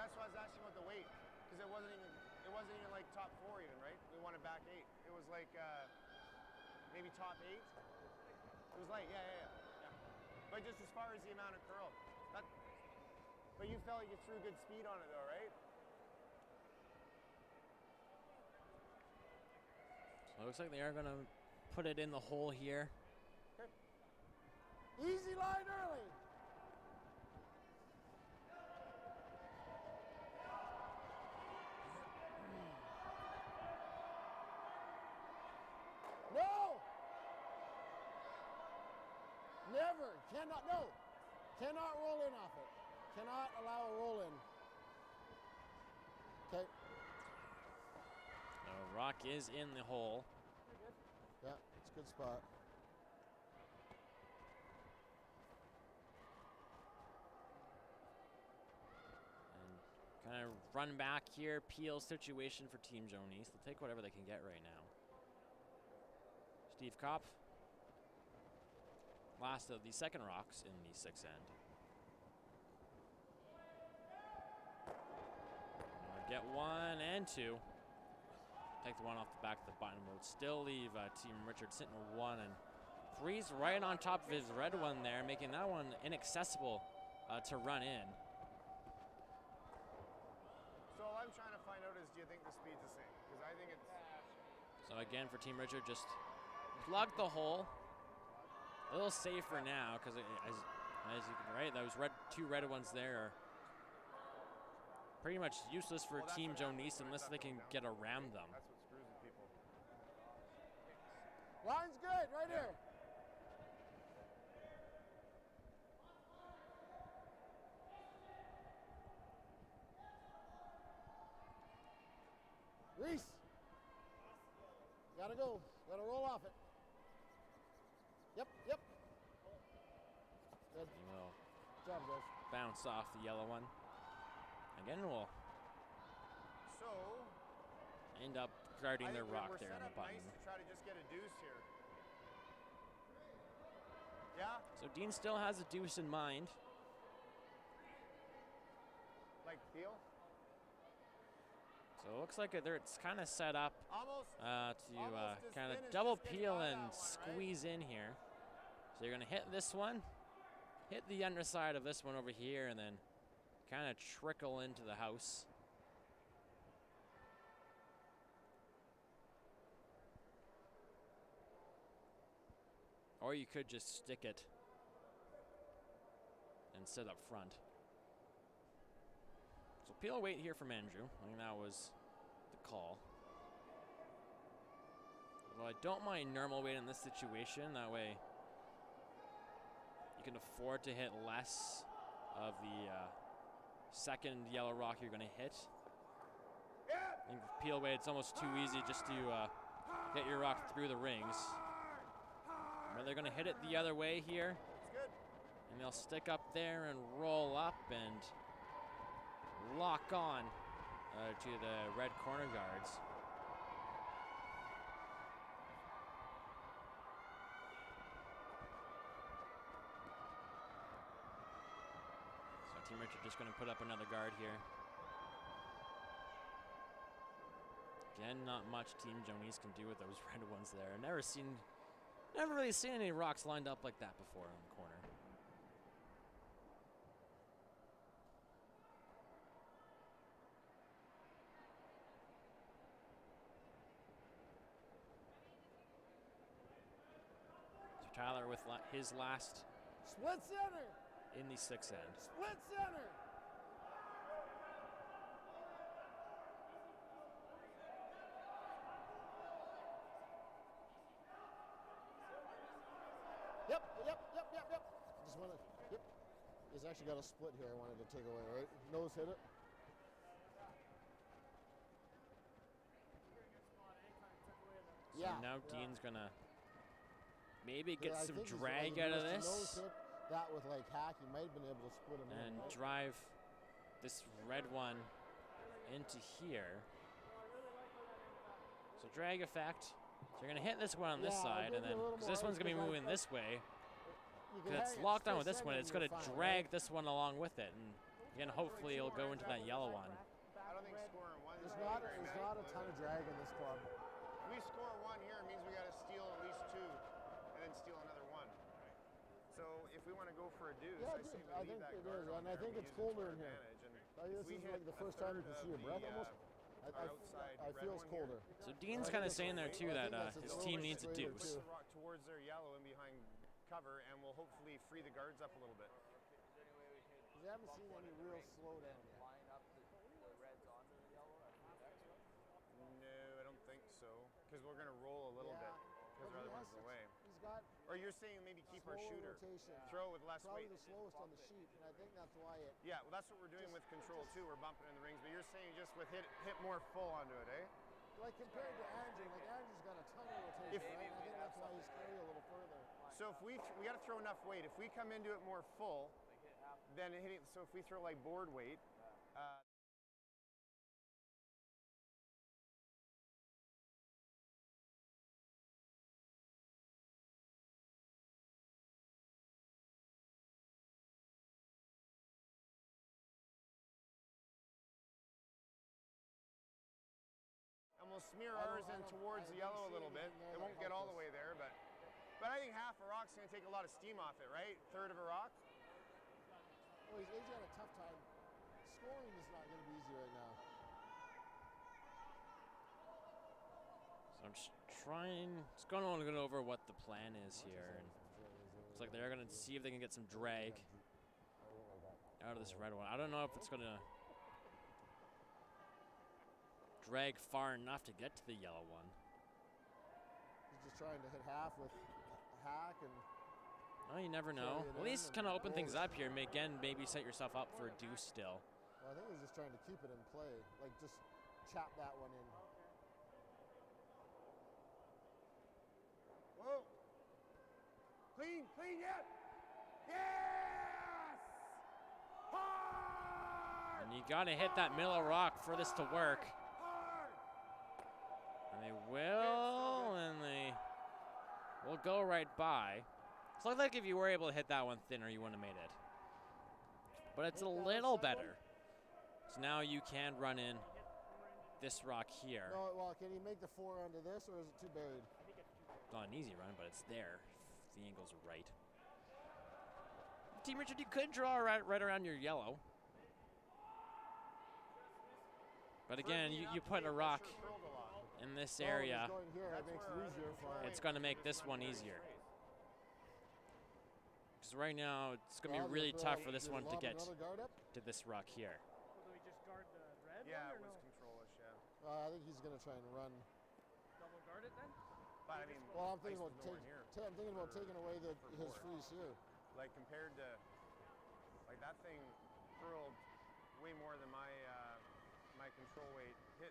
that's why I was asking about the weight. Because it wasn't even like top 4 even, right? We wanted back 8. It was like maybe top 8. It was light, yeah. But just as far as the amount of curl. But you felt like you threw good speed on it though, right? So it looks like they are going to put it in the hole here. Okay. Easy line early. No! Never. Cannot roll in off it. Cannot allow a roll in. Okay. Rock is in the hole. Yeah, it's a good spot. And kind of run back here, peel situation for Team Joanisse. They'll take whatever they can get right now. Steve Kopp, last of the second rocks in the 6th end. Get 1 and 2. Take the one off the back of the bottom. Will still leave Team Richard sitting with 1, and 3's right on top of his red one there, making that one inaccessible to run in. So all I'm trying to find out is, do you think the speed's the same? Because I think it's... So again, for Team Richard, just plug the hole. A little safer now, because as you can, right, those 2 red ones there are pretty much useless for Team Joanisse unless they can get around them. That's what screws with people. Line's good, right here. Reese, gotta go. Gotta roll off it. Yep. Good. Good job, guys. Bounce off the yellow one. Again, we'll So end up discarding I their think rock we're there set on the up button. nice to try to just get a deuce here. Yeah, So Dean still has a deuce in mind. like Peel. So it looks like it's kind of set up Almost. to Almost as kind of thin as double just getting peel by and that one, right? squeeze in here. So you're going to hit this one, hit the underside of this one over here, and then kind of trickle into the house. Or you could just stick it and sit up front. So peel weight here from Andrew. I think that was the call. Although I don't mind normal weight in this situation. That way you can afford to hit less of the second yellow rock you're going to hit. I think with peel weight, it's almost too easy just to get your rock through the rings. But they're going to hit it the other way here. And they'll stick up there and roll up and lock on to the red corner guards. So Team Richard just going to put up another guard here. Again, not much Team Joanisse can do with those red ones there. Never really seen any rocks lined up like that before on the corner. So Tyler with his last Split center. in the 6th end. Split center. Yep. Just want to. Yep. He's actually got a split here. I wanted to take away. Right. Nose hit it. So now Dean's gonna maybe get I some think he's drag like, out of he this nose hit that with like hack. He might have been able to split him and in. Right? drive this red one into here. So drag effect. So you're gonna hit this one on this Yeah, side, and then because this one's gonna be moving this way, You can because it's hang it locked on split with this one, center it's and gonna you're fine, drag right? this one along with it, and again, hopefully it'll go into that yellow one. I don't think scoring one is There's not a ton of drag in this club. If we score one here, it means we got to steal at least two, and then steal another one. So if we want to go for a deuce, Yeah, I say we I leave think that it guard is, on and I there, think we it's use it to colder our in here. advantage, and This if we is hit like the a first time you third can see of your breath the, almost. our outside I red feel it's one here, colder. So Dean's I kind of think saying it's- there too I that think that's a his little team bit needs a straighter, deuce. push too. the rock towards their yellow and behind cover, and we'll hopefully free the guards up a little bit. We haven't seen any real slowdown yet. Line up the reds onto the yellow after the next one. No, I don't think so, because we're going to roll a little bit, because our other one's in the way. He's got Or you're saying maybe keep our slower shooter, rotation. throw with less Probably weight. the slowest on the sheet, and I think that's why it. Yeah, well, that's what we're doing with control too. We're bumping in the rings, but you're saying just with hit more full onto it, eh? Like compared to Andrew, like Andrew's got a ton of rotation, If- right? And I think that's why he's carry a little further. So if we got to throw enough weight. If we come into it more full, then hitting. So if we throw like board weight. And we'll smear ours in towards the yellow a little bit. It won't get all the way there, but I think half a rock's going to take a lot of steam off it, right? Third of a rock. Well, he's got a tough time. Scoring is not going to be easy right now. So I'm just going over what the plan is here, and looks like they're gonna see if they can get some drag out of this red one. I don't know if it's gonna drag far enough to get to the yellow one. He's just trying to hit half with hack and. Oh, you never know. At least kind of open things up here. Again, maybe set yourself up for a deuce still. Well, I think he's just trying to keep it in play, like just chop that one in. Whoa! Clean, yes! Yes! Hard! And you gotta hit that middle rock for this to work. Hard! And And they will, and they will go right by. So it looked like if you were able to hit that one thinner, you wouldn't have made it. But it's a little better. So now you can run in this rock here. No, well, can he make the 4 onto this, or is it too buried? It's not an easy run, but it's there. If the angles are right. Team Richard, you could draw right around your yellow. But again, you put a rock in this area. It's going to make this one easier. Because right now, it's going to be really tough for this one to get to this rock here. So do we just guard the red Yeah, one it or was no? control-ish, yeah. I think he's going to try and run. Double guard it then? But I mean, Well, I'm thinking ice about, was nowhere near. I'm thinking about taking away his four. freeze here. Like compared to, like that thing curled way more than my my control weight hit.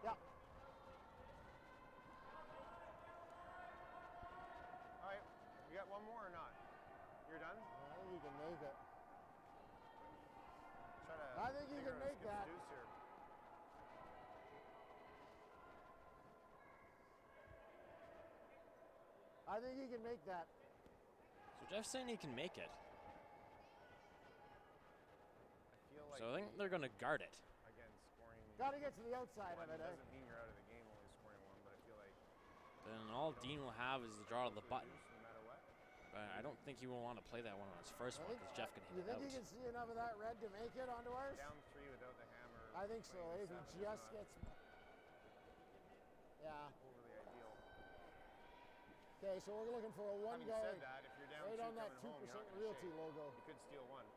Yeah. All right, you got one more or not? You're done? I think he can make it. Try to I think he figure can out a make skip that. deuce here. I think he can make that. So Jeff's saying he can make it. I feel like So I think they're going to guard it. again scoring. Got to get to the outside one of it. doesn't mean you're out of the game only scoring one, but I feel like Then all Dean will have is the draw of the button. deuce no matter what. But I don't think he will want to play that one on his first one because Jeff can You hit it think out. he can see enough of that red to make it onto ours? Down 3 without the hammer. I think so. playing If he seven is just not gets. Yeah. overly ideal. Okay, so we're looking for a one Having guy said that, if you're down right 2 on that coming 2% home, you're not gonna realty shake. logo. You could steal one.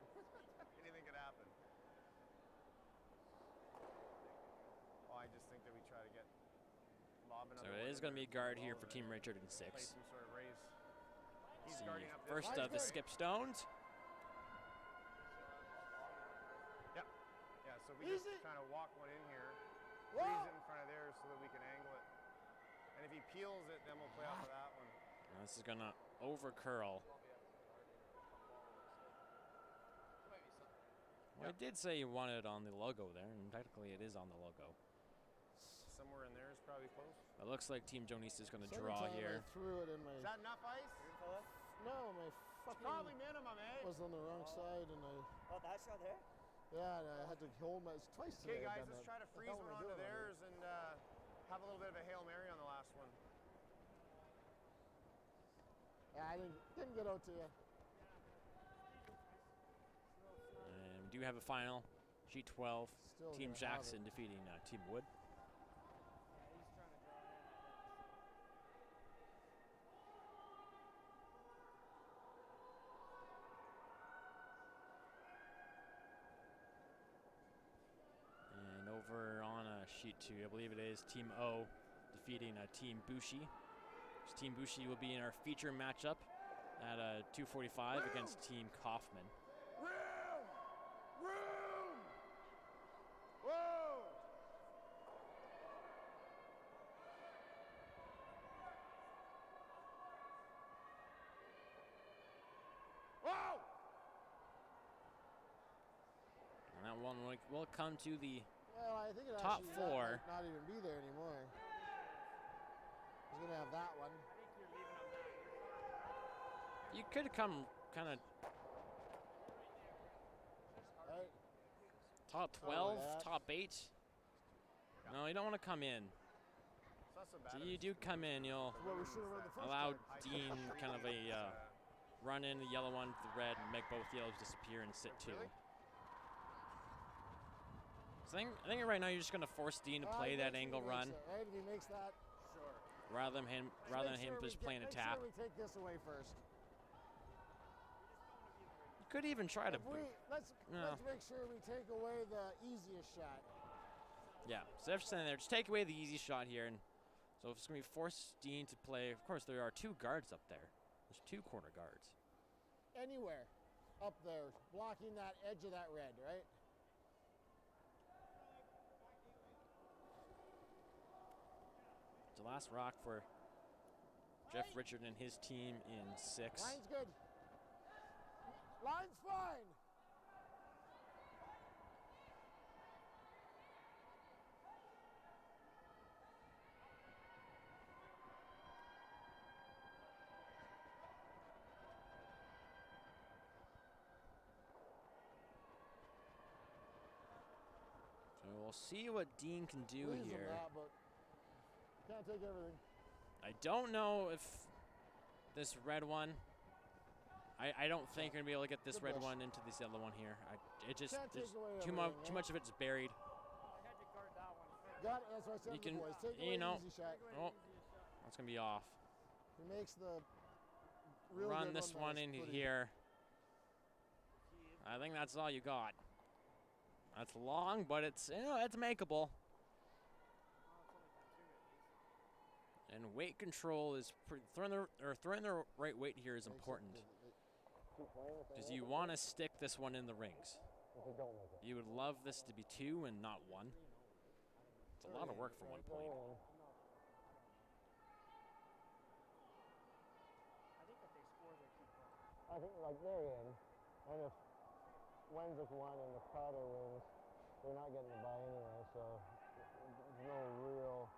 Anything could happen. Oh, I just think that we try to get lobbing. So it is going to be guard here for Team Richard in 6. Play some sort of raise. He's See, guarding up this first line. of the skip stones. Yeah, so we just Easy. kind of walk one in here, Whoa. freeze it in front of there so that we can angle it. And if he peels it, then we'll play off of that one. Now this is going to over curl. Well, I did say you wanted it on the logo there, and technically it is on the logo. Somewhere in there is probably close. It looks like Team Joanisse is going to Second draw time here. I threw it in my. Is that enough ice? No, my It's fucking probably minimum, eh? was on the wrong side, and I. Oh, that shot there? Yeah, and I had to hold my twice Okay, today. guys, I've done let's try to that. freeze What the one hell am I onto doing over theirs and have a little bit of a Hail Mary on the last one. here? Yeah, I didn't get out to you. And we do have a final. Sheet 12. Still Team gonna have Jackson defeating Team Wood. Yeah, he's trying to draw in. And over on sheet 2, I believe it is Team O defeating Team Bushi. Team Bushi will be in our feature matchup at 2:45 against Team Kaufman. Room! Whoa! Whoa! And that one will come to the Well, I think it Top actually four. might not even be there anymore. He's gonna have that one. I think you're leaving on that. You could come kind of Right? top 12, that. top 8. No, you don't want to come in. It's not so bad. So if you it's do two come in, you'll Well, we should have run the first allow card. Dean kind of a run in the yellow one to the red and make both yellows disappear and sit 2. Really? So I think right now you're just going to force Dean to play that angle run Right? If he makes that, rather than him just playing a tap. Make sure we take this away first. You could even try to. If we, let's make sure we take away the easiest shot. Yeah, so they're saying there, just take away the easy shot here, and so if it's going to be force Dean to play. Of course, there are 2 guards up there. There's 2 corner guards. Anywhere up there, blocking that edge of that red, right? The last rock for Jeff Richard and his team in 6. Line's good. Line's fine. we'll see what Dean can do Leaves them here. that, but can't take everything. I don't know if this red one. I don't think we're gonna be able to get this Good red brush. one into this other one here. It just Can't there's take away too everything, much of it's buried. I had to guard that one. Got it. That's what I said You to the can, boys. Take you away know, the easy shot. oh, that's gonna be off. He makes the real Run good this one nice, in pretty. here. I think that's all you got. That's long, but it's it's makeable. And weight control is throwing the right weight here is important. Because you want to stick this one in the rings. You would love this to be 2 and not 1. It's a lot of work for 1 point. I think if they score, they keep going. I think like they're in, and if Wenzek won and the Crowder wins, they're not getting the bye anyway, so there's no real.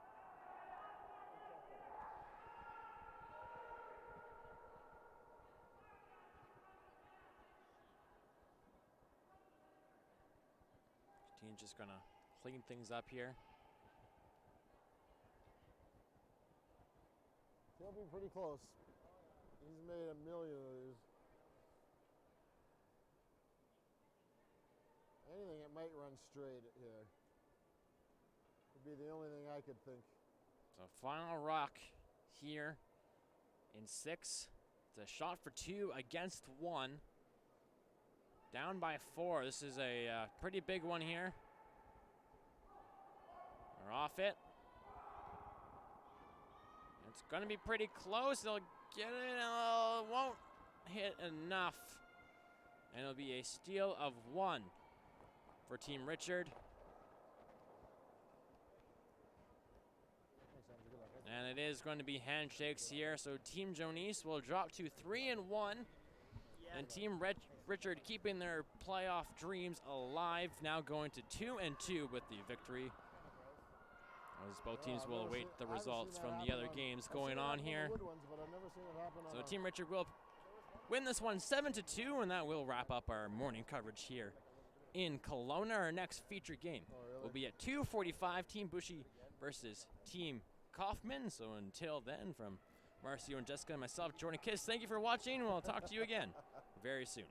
Dean's just gonna clean things up here. He'll be pretty close. He's made a million of these. Anything that might run straight here would be the only thing I could think. So final rock here in 6. It's a shot for 2 against 1. Down by 4. This is a pretty big one here. They're off it. It's going to be pretty close. They'll get it. Won't hit enough. And it'll be a steal of 1 for Team Richard. And it is going to be handshakes here. So Team Joanisse will drop to 3-1. And Team Richard keeping their playoff dreams alive, now going to 2-2 with the victory. As both teams will await the results from the other games going on here. So Team Richard will win this one 7-2, and that will wrap up our morning coverage here in Kelowna. Our next featured game will be at 2:45, Team Bushy versus Team Kaufman. So until then, from Marcio and Jessica and myself, Joanisse, thank you for watching, and we'll talk to you again very soon.